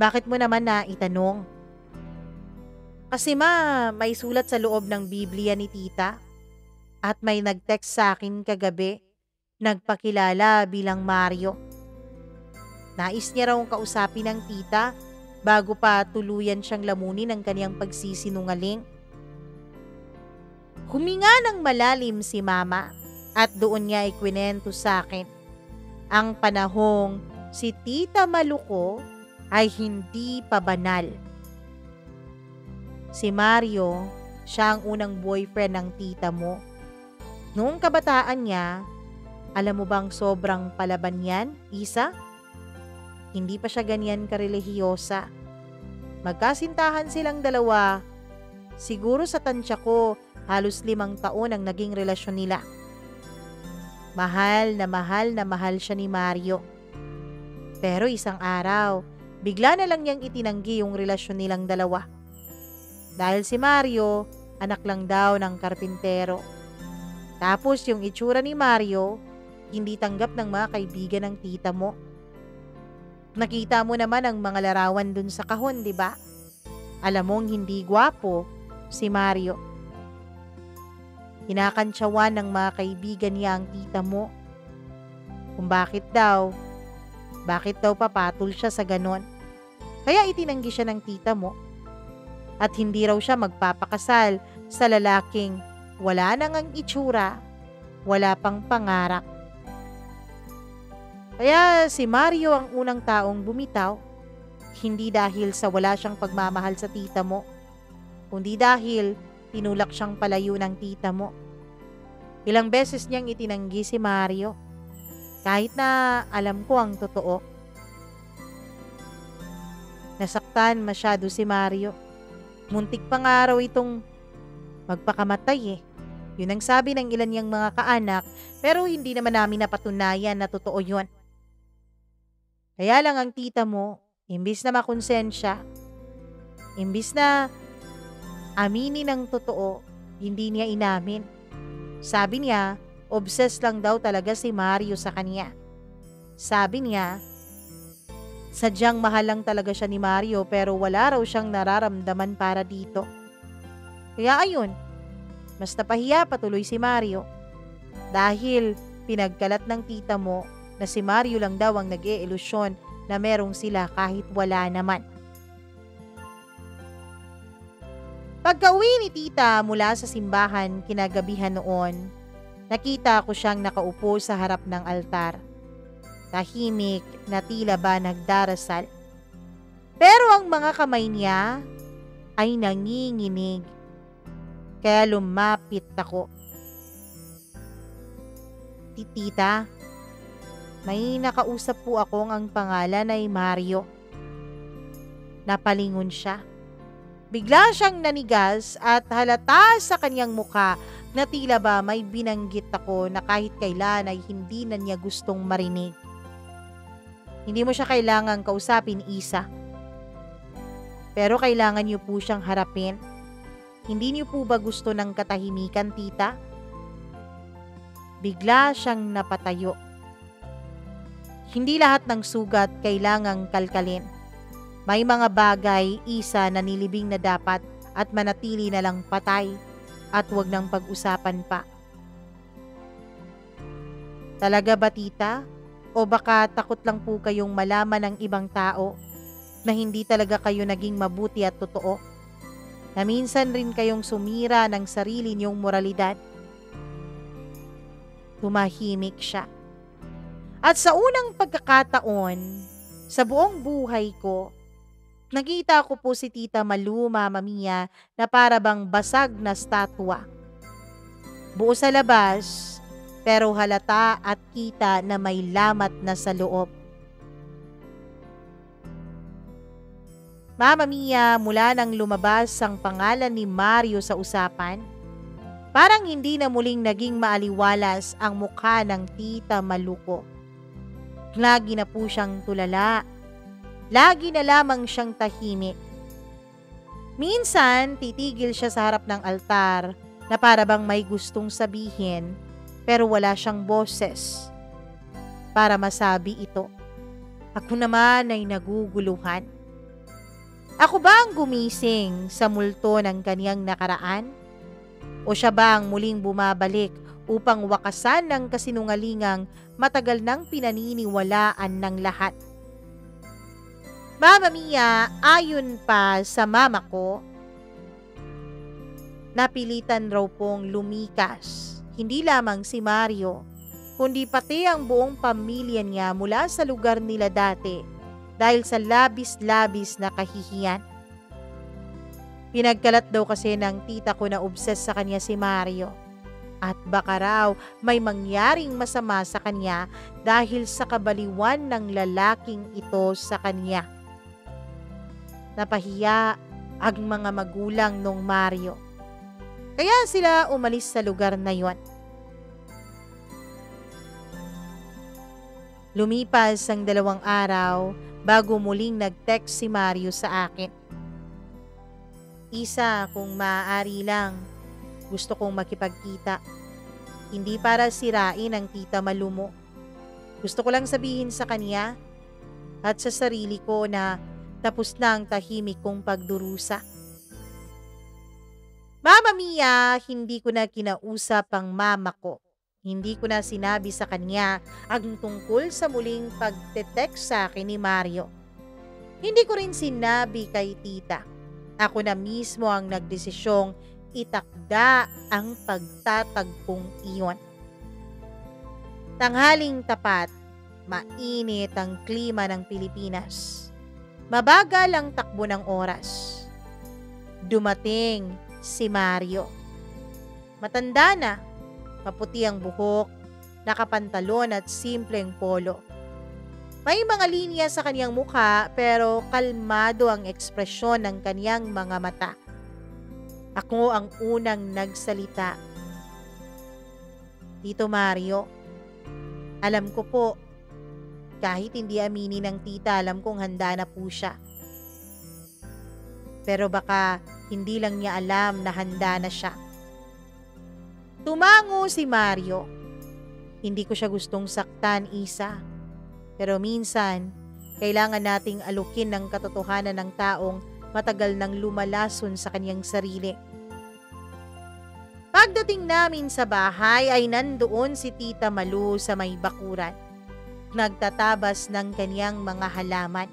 Bakit mo naman na itanong? Kasi ma, may sulat sa loob ng Biblia ni tita at may nag-text sa akin kagabi, nagpakilala bilang Mario. Nais niya raw kausapin ng tita bago pa tuluyan siyang lamunin ng kaniyang pagsisinungaling. Huminga ng malalim si Mama at doon niya ikwinento sa akin ang panahong si Tita Malu ko ay hindi pa banal. Si Mario, siya ang unang boyfriend ng tita mo. Noong kabataan niya, alam mo bang sobrang palaban yan, Isa? Hindi pa siya ganyan karelihiyosa. Magkasintahan silang dalawa. Siguro sa tansya ko, halos 5 taon ang naging relasyon nila. Mahal na mahal siya ni Mario. Pero isang araw, bigla na lang niyang itinanggi yung relasyon nilang dalawa. Dahil si Mario, anak lang daw ng karpintero. Tapos yung itsura ni Mario, hindi tanggap ng mga kaibigan ng tita mo. Nakita mo naman ang mga larawan dun sa kahon, di ba? Alam mong hindi gwapo si Mario. Kinakantsawan ng mga kaibigan niya ang tita mo. Kung bakit daw papatol siya sa ganon. Kaya itinanggi siya ng tita mo. At hindi raw siya magpapakasal sa lalaking wala nang ang itsura wala pang pangarap. Kaya si Mario ang unang taong bumitaw, hindi dahil sa wala siyang pagmamahal sa tita mo, kundi dahil tinulak siyang palayo ng tita mo. Ilang beses niyang itinanggi si Mario, kahit na alam ko ang totoo. Nasaktan masyado si Mario. Muntik pa nga araw itong magpakamatay eh. Yun ang sabi ng ilan niyang mga kaanak, pero hindi naman namin napatunayan na totoo yun. Kaya lang ang tita mo, imbis na makonsensya, imbis na aminin ng totoo, hindi niya inamin. Sabi niya, obsessed lang daw talaga si Mario sa kanya. Sabi niya, sadyang mahal lang talaga siya ni Mario pero wala raw siyang nararamdaman para dito. Kaya ayun, mas napahiya patuloy si Mario dahil pinagkalat ng tita mo na si Mario lang daw ang nag-iilusyon na merong sila kahit wala naman. Pagka-uwi ni tita mula sa simbahan kinagabihan noon, nakita ko siyang nakaupo sa harap ng altar. Tahimik na tila ba nagdarasal. Pero ang mga kamay niya ay nanginginig. Kaya lumapit ako. Tita, may nakausap po akong ang pangalan ay Mario. Napalingon siya. Bigla siyang nanigas at halata sa kanyang muka na tila ba may binanggit ako na kahit kailan ay hindi na niya gustong marinig. Hindi mo siya kailangang kausapin, Isa. Pero kailangan niyo po siyang harapin. Hindi niyo po ba gusto ng katahimikan, tita? Bigla siyang napatayo. Hindi lahat ng sugat kailangang kalkalin. May mga bagay, Isa, na nilibing na dapat at manatili na lang patay at wag nang pag-usapan pa. Talaga ba, tita? O baka takot lang po kayong malaman ng ibang tao na hindi talaga kayo naging mabuti at totoo? Na minsan rin kayong sumira ng sarili niyong moralidad? Tumahimik siya. At sa unang pagkakataon, sa buong buhay ko, nakita ko po si Tita Malu, Mama Mia, na para bang basag na statwa. Buo sa labas, pero halata at kita na may lamat na sa loob. Mama Mia, mula nang lumabas ang pangalan ni Mario sa usapan, parang hindi na muling naging maaliwalas ang mukha ng Tita Malu ko. Lagi na po siyang tulala. Lagi na lamang siyang tahimik. Minsan, titigil siya sa harap ng altar na para bang may gustong sabihin pero wala siyang boses para masabi ito. Ako naman ay naguguluhan. Ako ba ang gumising sa multo ng kaniyang nakaraan? O siya ba ang muling bumabalik upang wakasan ng kasinungalingang matagal nang pinaniniwalaan ng lahat? Mama Mia, ayon pa sa mama ko, napilitan raw pong lumikas. Hindi lamang si Mario, kundi pati ang buong pamilya niya mula sa lugar nila dati dahil sa labis-labis na kahihiyan. Pinagkalat daw kasi ng tita ko na obsessed sa kanya si Mario. At baka raw may mangyaring masama sa kanya dahil sa kabaliwan ng lalaking ito sa kanya. Napahiya ang mga magulang nung Mario. Kaya sila umalis sa lugar na yon. Lumipas ang 2 araw bago muling nag-text si Mario sa akin. Isa, kung maaari lang, gusto kong makipagkita. Hindi para sirain ang Tita Malu mo. Gusto ko lang sabihin sa kanya at sa sarili ko na tapos na ang tahimik kong pagdurusa. Mama Mia, hindi ko na kinausap ang mama ko. Hindi ko na sinabi sa kanya ang tungkol sa muling pagte-text sa akin ni Mario. Hindi ko rin sinabi kay tita. Ako na mismo ang nagdesisyong itakda ang pagtatagpong iyon. Tanghaling tapat, mainit ang klima ng Pilipinas. Mabagal ang takbo ng oras. Dumating si Mario. Matanda na, maputi ang buhok, nakapantalon at simpleng polo. May mga linya sa kanyang mukha pero kalmado ang ekspresyon ng kanyang mga mata. Ako ang unang nagsalita. Tito Mario, alam ko po, kahit hindi aminin ng tita, alam kong handa na po siya. Pero baka hindi lang niya alam na handa na siya. Tumango si Mario. Hindi ko siya gustong saktan, Isa. Pero minsan, kailangan nating alukin ng katotohanan ng taong matagal nang lumalason sa kanyang sarili. Pagdating namin sa bahay ay nandoon si Tita Malu sa may bakuran. Nagtatabas ng kanyang mga halaman.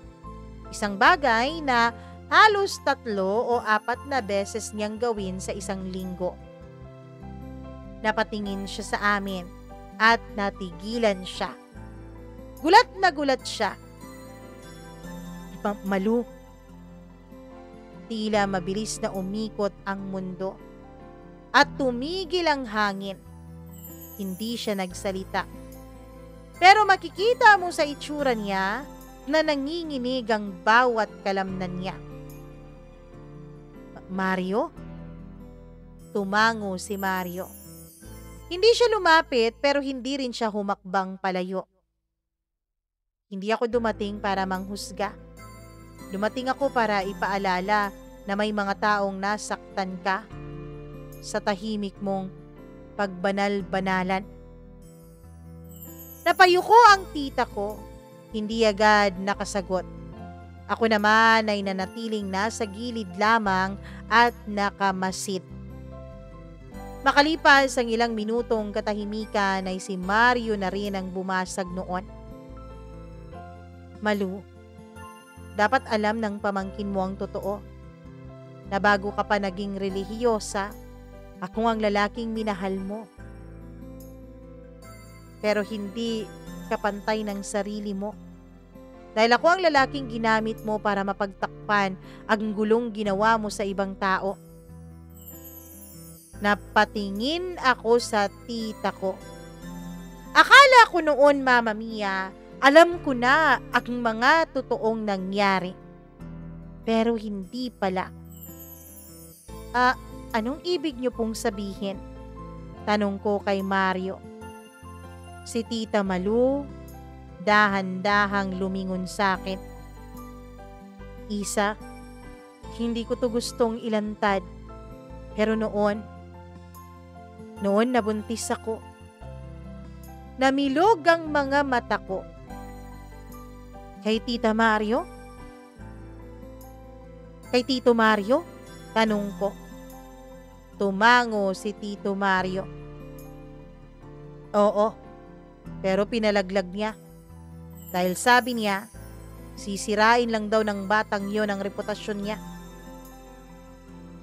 Isang bagay na halos 3 o 4 na beses niyang gawin sa isang linggo. Napatingin siya sa amin at natigilan siya. Gulat na gulat siya. Malu. Tila mabilis na umikot ang mundo. At tumigil ang hangin. Hindi siya nagsalita. Pero makikita mo sa itsura niya na nanginginig ang bawat kalamnan niya. Mario? Tumango si Mario. Hindi siya lumapit pero hindi rin siya humakbang palayo. Hindi ako dumating para manghusga. Dumating ako para ipaalala na may mga taong nasaktan ka sa tahimik mong pagbanal-banalan. Napayuko ang tita ko, hindi agad nakasagot. Ako naman ay nanatiling nasa gilid lamang at nakamasid. Makalipas ang ilang minutong katahimikan ay si Mario na rin ang bumasag noon. Malu, dapat alam ng pamangkin mo ang totoo. Na bago ka pa naging relihiyosa, ako ang lalaking minahal mo. Pero hindi kapantay ng sarili mo. Dahil ako ang lalaking ginamit mo para mapagtakpan ang gulong ginawa mo sa ibang tao. Napatingin ako sa tita ko. Akala ko noon, Mama Mia, alam ko na ang mga totoong nangyari. Pero hindi pala. Anong ibig niyo pong sabihin? Tanong ko kay Mario. Si Tita Malu, dahan-dahang lumingon sa akin. Isa, hindi ko to gustong ilantad. Pero noon nabuntis ako. Namilog ang mga mata ko. Kay Tita Mario? Kay Tito Mario? Tanong ko. Tumango si Tito Mario. Oo, pero pinalaglag niya. Dahil sabi niya, sisirain lang daw ng batang yon ang reputasyon niya.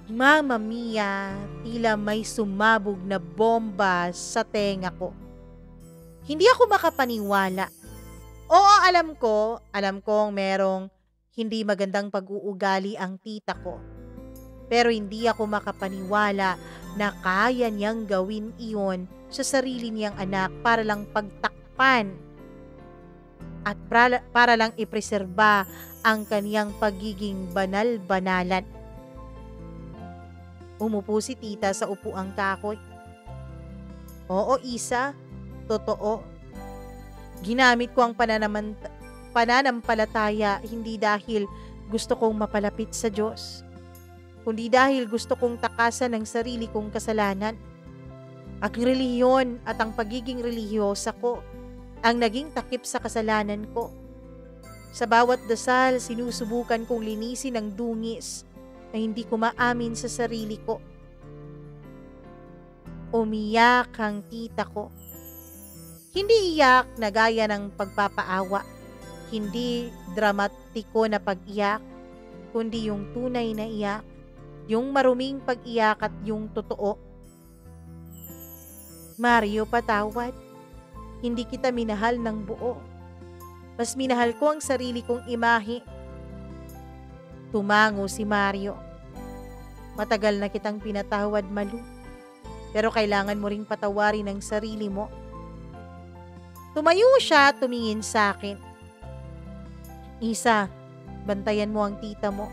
Mama Mia, tila may sumabog na bomba sa tenga ko. Hindi ako makapaniwala. Oo, alam kong merong hindi magandang pag-uugali ang tita ko. Pero hindi ako makapaniwala na kaya niyang gawin iyon sa sarili niyang anak para lang pagtakpan at para lang ipreserba ang kaniyang pagiging banal-banalan. Umupo si tita sa upuang kahoy. Oo, Isa, totoo. Ginamit ko ang pananampalataya hindi dahil gusto kong mapalapit sa Diyos, kundi dahil gusto kong takasan ang sarili kong kasalanan. Ang relihiyon at ang pagiging relihiyosa ko ang naging takip sa kasalanan ko. Sa bawat dasal, sinusubukan kong linisin ang dungis na hindi ko maamin sa sarili ko. Umiyak ang tita ko. Hindi iyak na gaya ng pagpapaawa, hindi dramatiko na pag-iyak, kundi yung tunay na iyak, yung maruming pag-iyak at yung totoo. Mario, patawad. hindi kita minahal ng buo. Mas minahal ko ang sarili kong imahe. Tumango si Mario. Matagal na kitang pinatawad, Malu. Pero kailangan mo ring patawarin ang sarili mo. Tumayo siya, tumingin sa akin. Isa, bantayan mo ang tita mo.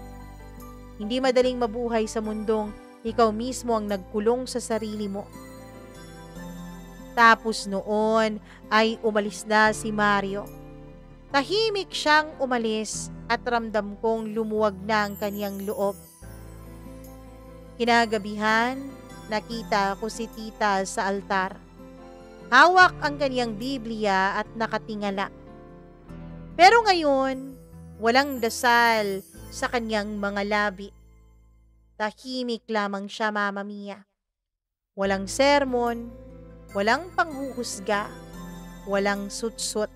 Hindi madaling mabuhay sa mundong ikaw mismo ang nagkulong sa sarili mo. Tapos noon ay umalis na si Mario. Tahimik siyang umalis at ramdam kong lumuwag na ang kanyang loob. Kinagabihan, nakita ko si tita sa altar. Hawak ang kanyang Biblia at nakatingala. Pero ngayon, walang dasal sa kanyang mga labi. Tahimik lamang siya, Mama Mia. Walang sermon, walang panghuhusga, walang sutsut.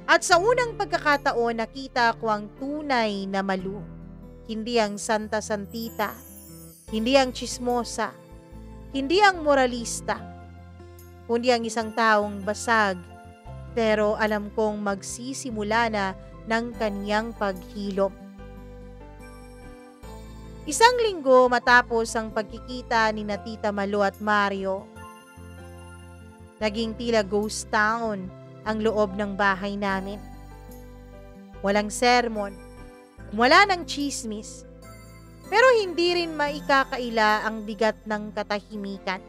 At sa unang pagkakataon, nakita ko ang tunay na Malu. Hindi ang Santa Santita, hindi ang chismosa, hindi ang moralista, kundi ang isang taong basag, pero alam kong magsisimula na ng kanyang paghilom. Isang linggo matapos ang pagkikita ni Tita Malu at Mario, naging tila ghost town ang loob ng bahay namin. Walang sermon, wala ng chismis, pero hindi rin maikakaila ang bigat ng katahimikan.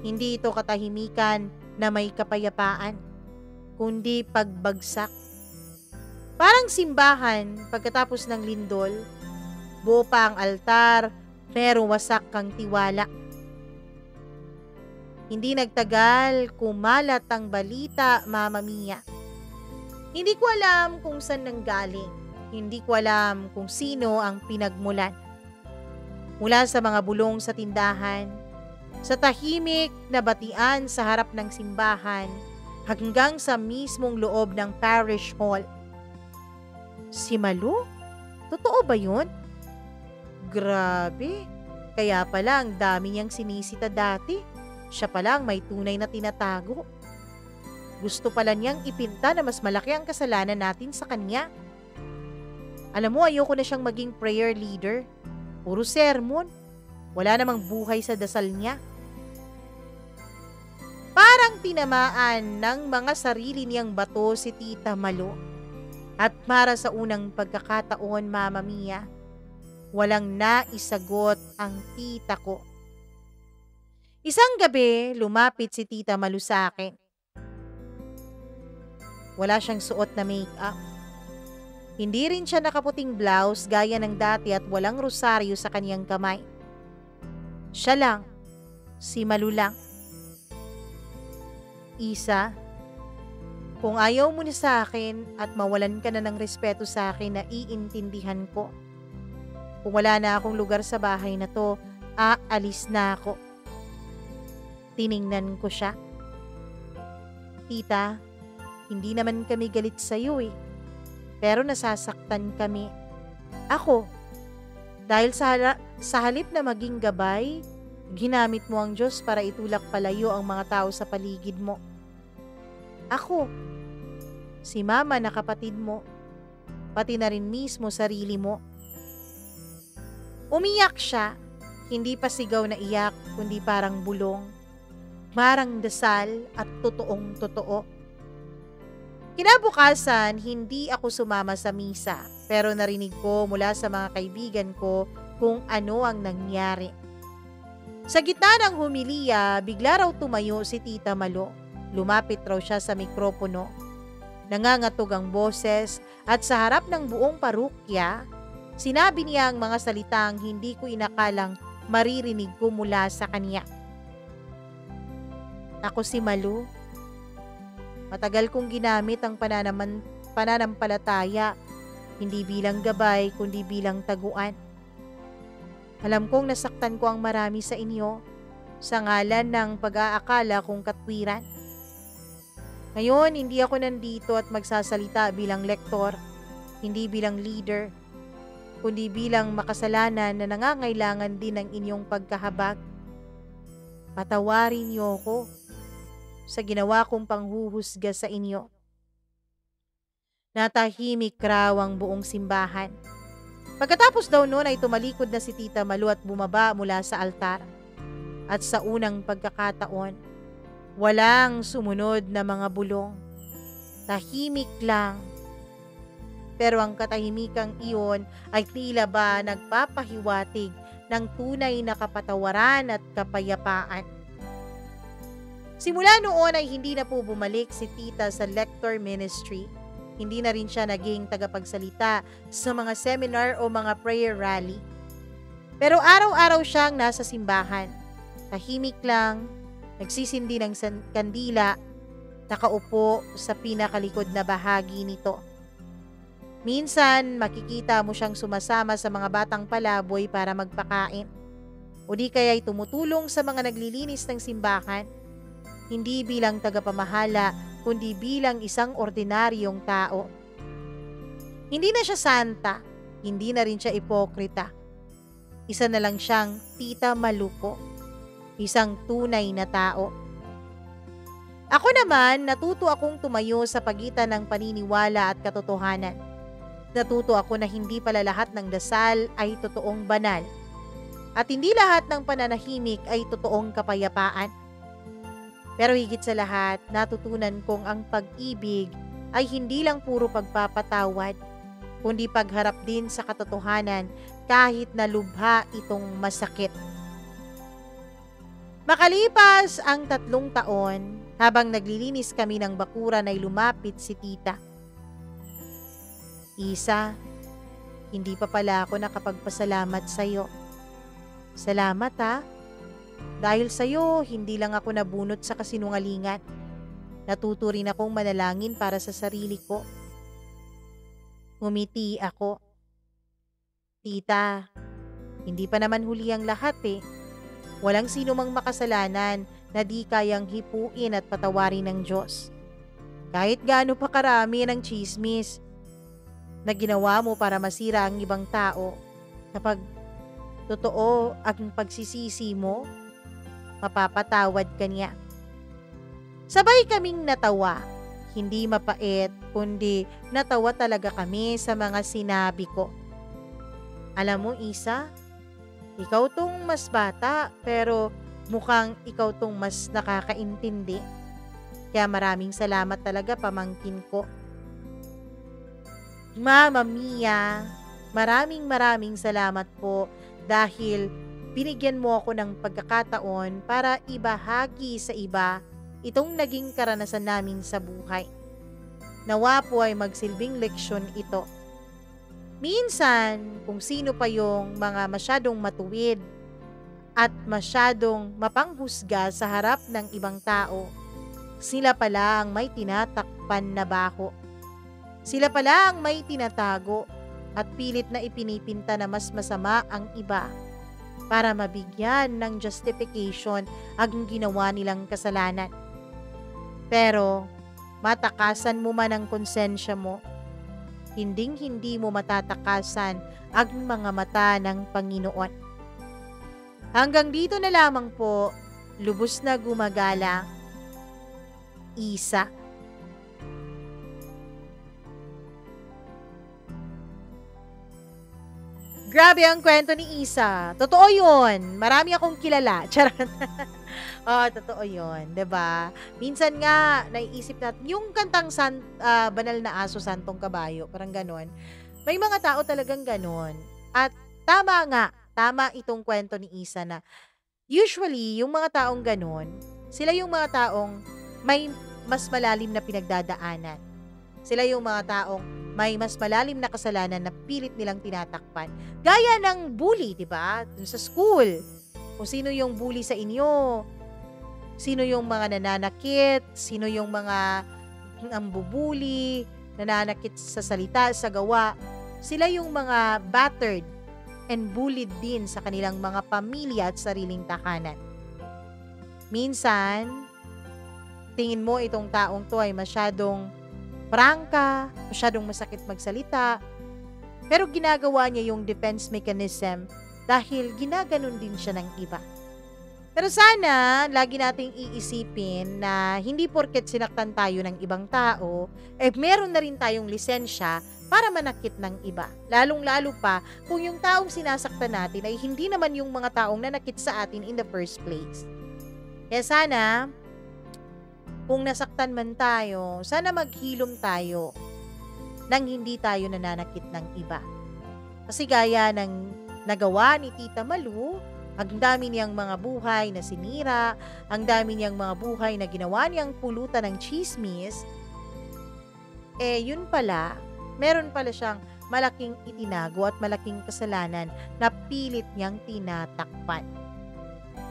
Hindi ito katahimikan na may kapayapaan, kundi pagbagsak. Parang simbahan pagkatapos ng lindol, buo pa ang altar, pero wasak ang tiwala. Hindi nagtagal, kumalat ang balita, Mama Mia. Hindi ko alam kung saan nanggaling. Hindi ko alam kung sino ang pinagmulan. Mula sa mga bulong sa tindahan, sa tahimik na batian sa harap ng simbahan, hanggang sa mismong loob ng parish hall. Si Malu? Totoo ba yun? Grabe, kaya pala ang dami niyang sinisita dati. Siya pala ang may tunay na tinatago. Gusto pala niyang ipinta na mas malaki ang kasalanan natin sa kanya. Alam mo, ayoko na siyang maging prayer leader. Puro sermon. Wala namang buhay sa dasal niya. Parang tinamaan ng mga sarili niyang bato si Tita Malu. At para sa unang pagkakataon, Mama Mia, walang naisagot ang tita ko. Isang gabi, lumapit si Tita Malu sa akin. Wala siyang suot na make-up. Hindi rin siya nakaputing blouse gaya ng dati at walang rosaryo sa kanyang kamay. Siya lang, si Malu lang. Isa, kung ayaw mo na sa akin at mawalan ka na ng respeto sa akin, na iintindihan ko. Kung wala na akong lugar sa bahay na to, aalis na ako. Tiningnan ko siya. Tita, hindi naman kami galit sa'yo eh. Pero nasasaktan kami. Ako, dahil sa halip na maging gabay, ginamit mo ang Diyos para itulak palayo ang mga tao sa paligid mo. Ako, si Mama na kapatid mo, pati na rin mismo sarili mo. Umiyak siya, hindi pa sigaw na iyak, kundi parang bulong. Marang dasal at totoong totoo. Kinabukasan, hindi ako sumama sa misa, pero narinig ko mula sa mga kaibigan ko kung ano ang nangyari. Sa gitna ng humiliya, bigla raw tumayo si Tita Malu. Lumapit raw siya sa mikropono. Nangangatog ang boses at sa harap ng buong parokya, sinabi niya ang mga salitang hindi ko inakalang maririnig ko mula sa kanya. Ako si Malu. Matagal kong ginamit ang pananampalataya, hindi bilang gabay kundi bilang taguan. Alam kong nasaktan ko ang marami sa inyo sa ngalan ng pag-aakala kong katwiran. Ngayon, hindi ako nandito at magsasalita bilang lektor, hindi bilang leader, kundi bilang makasalanan na nangangailangan din ng inyong pagkahabag. Patawarin niyo ako. sa ginawa kong panghuhusga sa inyo. Natahimik raw ang buong simbahan. Pagkatapos daw noon ay tumalikod na si Tita Malu at bumaba mula sa altar. At sa unang pagkakataon, walang sumunod na mga bulong. Tahimik lang. Pero ang katahimikang iyon ay tila ba nagpapahiwatig ng tunay na kapatawaran at kapayapaan. Simula noon ay hindi na po bumalik si Tita sa lector ministry. Hindi na rin siya naging tagapagsalita sa mga seminar o mga prayer rally. Pero araw-araw siyang nasa simbahan. Tahimik lang, nagsisindi ng kandila, nakaupo sa pinakalikod na bahagi nito. Minsan, makikita mo siyang sumasama sa mga batang palaboy para magpakain. O di kaya'y tumutulong sa mga naglilinis ng simbahan, hindi bilang tagapamahala, kundi bilang isang ordinaryong tao. Hindi na siya santa, hindi na rin siya ipokrita. Isa na lang siyang Tita Malu po, isang tunay na tao. Ako naman, natuto akong tumayo sa pagitan ng paniniwala at katotohanan. Natuto ako na hindi pala lahat ng dasal ay totoong banal. At hindi lahat ng pananahimik ay totoong kapayapaan. Pero higit sa lahat, natutunan kong ang pag-ibig ay hindi lang puro pagpapatawad, kundi pagharap din sa katotohanan kahit na lubha itong masakit. Makalipas ang 3 taon, habang naglilinis kami ng bakuran ay lumapit si Tita. Isa, hindi pa pala ako nakapagpasalamat sa'yo. Salamat ha. Dahil sa'yo, hindi lang ako nabunot sa kasinungalingan. Natuto rin akong manalangin para sa sarili ko. Ngumiti ako. Tita, hindi pa naman huli ang lahat eh. Walang sino mang makasalanan na di kayang hipuin at patawarin ng Diyos. Kahit gaano pa karami ng tsismis na ginawa mo para masira ang ibang tao, kapag totoo ang pagsisisi mo, mapapatawad ka niya. Sabay kaming natawa, hindi mapait, kundi natawa talaga kami sa mga sinabi ko. Alam mo, Isa, ikaw tong mas bata, pero mukhang ikaw tong mas nakakaintindi. Kaya maraming salamat talaga, pamangkin ko. Mama Mia, maraming salamat po dahil binigyan mo ako ng pagkakataon para ibahagi sa iba itong naging karanasan namin sa buhay. Nawa po ay magsilbing leksyon ito. Minsan, kung sino pa yung mga masyadong matuwid at masyadong mapanghusga sa harap ng ibang tao, sila pala ang may tinatakpan na baho. Sila pala ang may tinatago at pilit na ipinipinta na mas masama ang iba para mabigyan ng justification ang ginawa nilang kasalanan. Pero matakasan mo man ang konsensya mo, hinding-hindi mo matatakasan ang mga mata ng Panginoon. Hanggang dito na lamang po, lubos na gumagala, Isa. Grabe ang kwento ni Isa. Totoo yun. Marami akong kilala. Charot. Totoo yun. 'Di ba? Minsan nga, naiisip natin, yung kantang Banal na Aso, Santong Kabayo, parang ganon. May mga tao talagang ganon. At tama nga, tama itong kwento ni Isa na usually, yung mga taong ganon, sila yung mga taong may mas malalim na pinagdadaanan. Sila yung mga taong may mas malalim na kasalanan na pilit nilang tinatakpan. Gaya ng bully, di ba? Sa school. Kung sino yung bully sa inyo, sino yung mga nananakit, sino yung mga ambubuli, nananakit sa salita, sa gawa. Sila yung mga battered and bullied din sa kanilang mga pamilya at sariling tahanan. Minsan, tingin mo itong taong to ay masyadong prangka, masyadong masakit magsalita, pero ginagawa niya yung defense mechanism dahil ginaganon din siya ng iba. Pero sana, lagi nating iisipin na hindi porket sinaktan tayo ng ibang tao, meron na rin tayong lisensya para manakit ng iba. Lalong-lalo pa kung yung taong sinasaktan natin ay hindi naman yung mga taong nanakit sa atin in the first place. Kaya sana, kung nasaktan man tayo, sana maghilom tayo nang hindi tayo nananakit ng iba. Kasi gaya ng nagawa ni Tita Malu, ang dami niyang mga buhay na sinira, ang dami niyang mga buhay na ginawa niyang pulutan ng chismis, yun pala, meron pala siyang malaking itinago at malaking kasalanan na pilit niyang tinatakpan.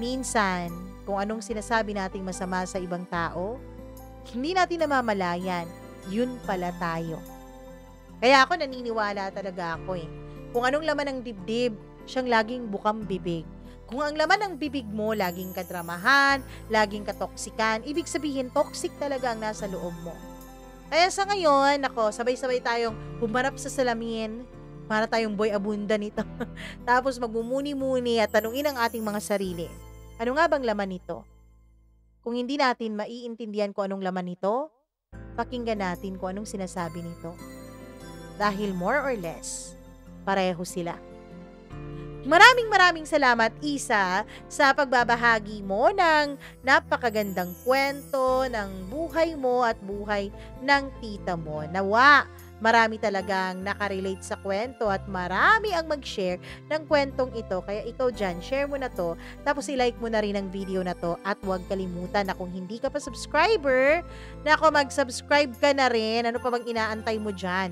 Minsan, kung anong sinasabi nating masama sa ibang tao, hindi natin namamalayan, yun pala tayo. Kaya ako naniniwala talaga ako Kung anong laman ng dibdib, siyang laging bukang bibig. Kung ang laman ng bibig mo, laging kadramahan, laging katoksikan, ibig sabihin, toxic talaga ang nasa loob mo. Kaya sa ngayon, sabay-sabay tayong humarap sa salamin, para tayong boy abunda nito. Tapos magmumuni-muni at tanungin ang ating mga sarili. Ano nga bang laman nito? Kung hindi natin maiintindihan kung anong laman nito, pakinggan natin kung anong sinasabi nito. Dahil more or less, pareho sila. Maraming salamat, Isa, sa pagbabahagi mo ng napakagandang kwento ng buhay mo at buhay ng tita mo. Nawa, marami talagang nakarelate sa kwento at marami ang mag-share ng kwentong ito. Kaya ikaw dyan, share mo na to, tapos i-like mo na rin ang video na to at huwag kalimutan na kung hindi ka pa subscriber, mag-subscribe ka na rin. Ano pa bang inaantay mo dyan?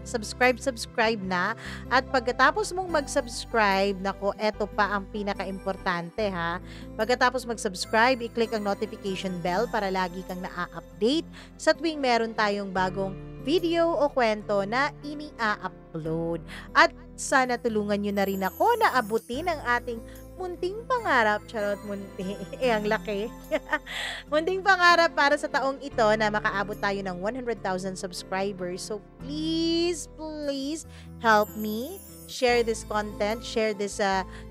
Subscribe na. At pagkatapos mong mag-subscribe, eto pa ang pinaka-importante ha. Pagkatapos mag-subscribe, i-click ang notification bell para lagi kang na-update sa tuwing meron tayong bagong video o kwento na ini-upload. At sana tulungan nyo na rin ako na abutin ang ating munting pangarap. Charot, munti. Ang laki. Munting pangarap para sa taong ito na makaabot tayo ng 100,000 subscribers. So please help me. Share this content, share this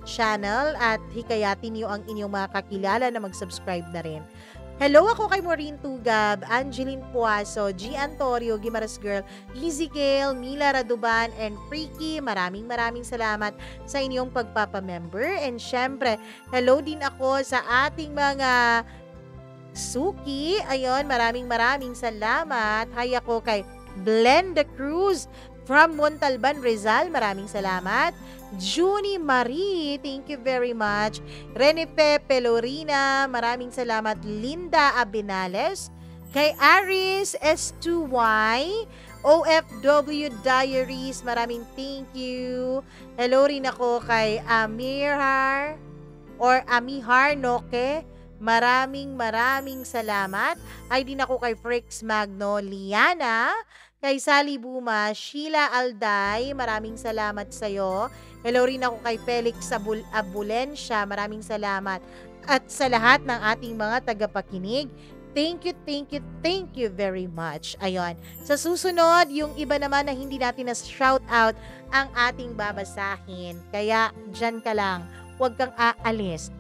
channel at hikayatin niyo ang inyong mga kakilala na mag-subscribe na rin. Hello, ako kay Maureen Tugab, Angeline Puaso, G. Antorio, Gimaras Girl, Lizzie Gale, Mila Raduban, and Freaky. Maraming salamat sa inyong pagpapamember. And syempre, hello din ako sa ating mga suki. Ayun, maraming salamat. Hi ako kay Blenda Cruz from Montalban, Rizal. Maraming salamat. Junie Marie, thank you very much. Renife Pelorina, maraming salamat. Linda Abinales, kay Aris S2Y, OFW Diaries, maraming thank you. Hello rin ako kay Amihar Noke, maraming salamat. Ay din ako kay Frix Magno Liana, kay Sally Buma, Sheila Alday, maraming salamat sa'yo. Hello rin ako kay Felix Abulensya, maraming salamat. At sa lahat ng ating mga tagapakinig, thank you very much. Ayun. Sa susunod, yung iba naman na hindi natin na-shout out ang ating babasahin. Kaya, dyan ka lang. Huwag kang aalis.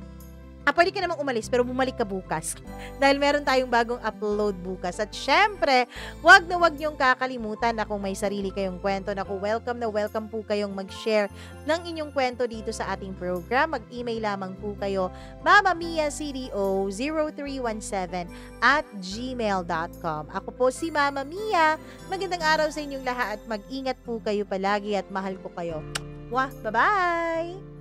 Pwede ka namang umalis pero bumalik ka bukas dahil meron tayong bagong upload bukas. At syempre, wag niyong kakalimutan na kung may sarili kayong kwento, welcome po kayong mag-share ng inyong kwento dito sa ating program. Mag-email lamang po kayo mamamiacdo0317@gmail.com. Ako po si Mama Mia. Magandang araw sa inyong lahat at mag-ingat po kayo palagi at mahal ko kayo. Bye-bye!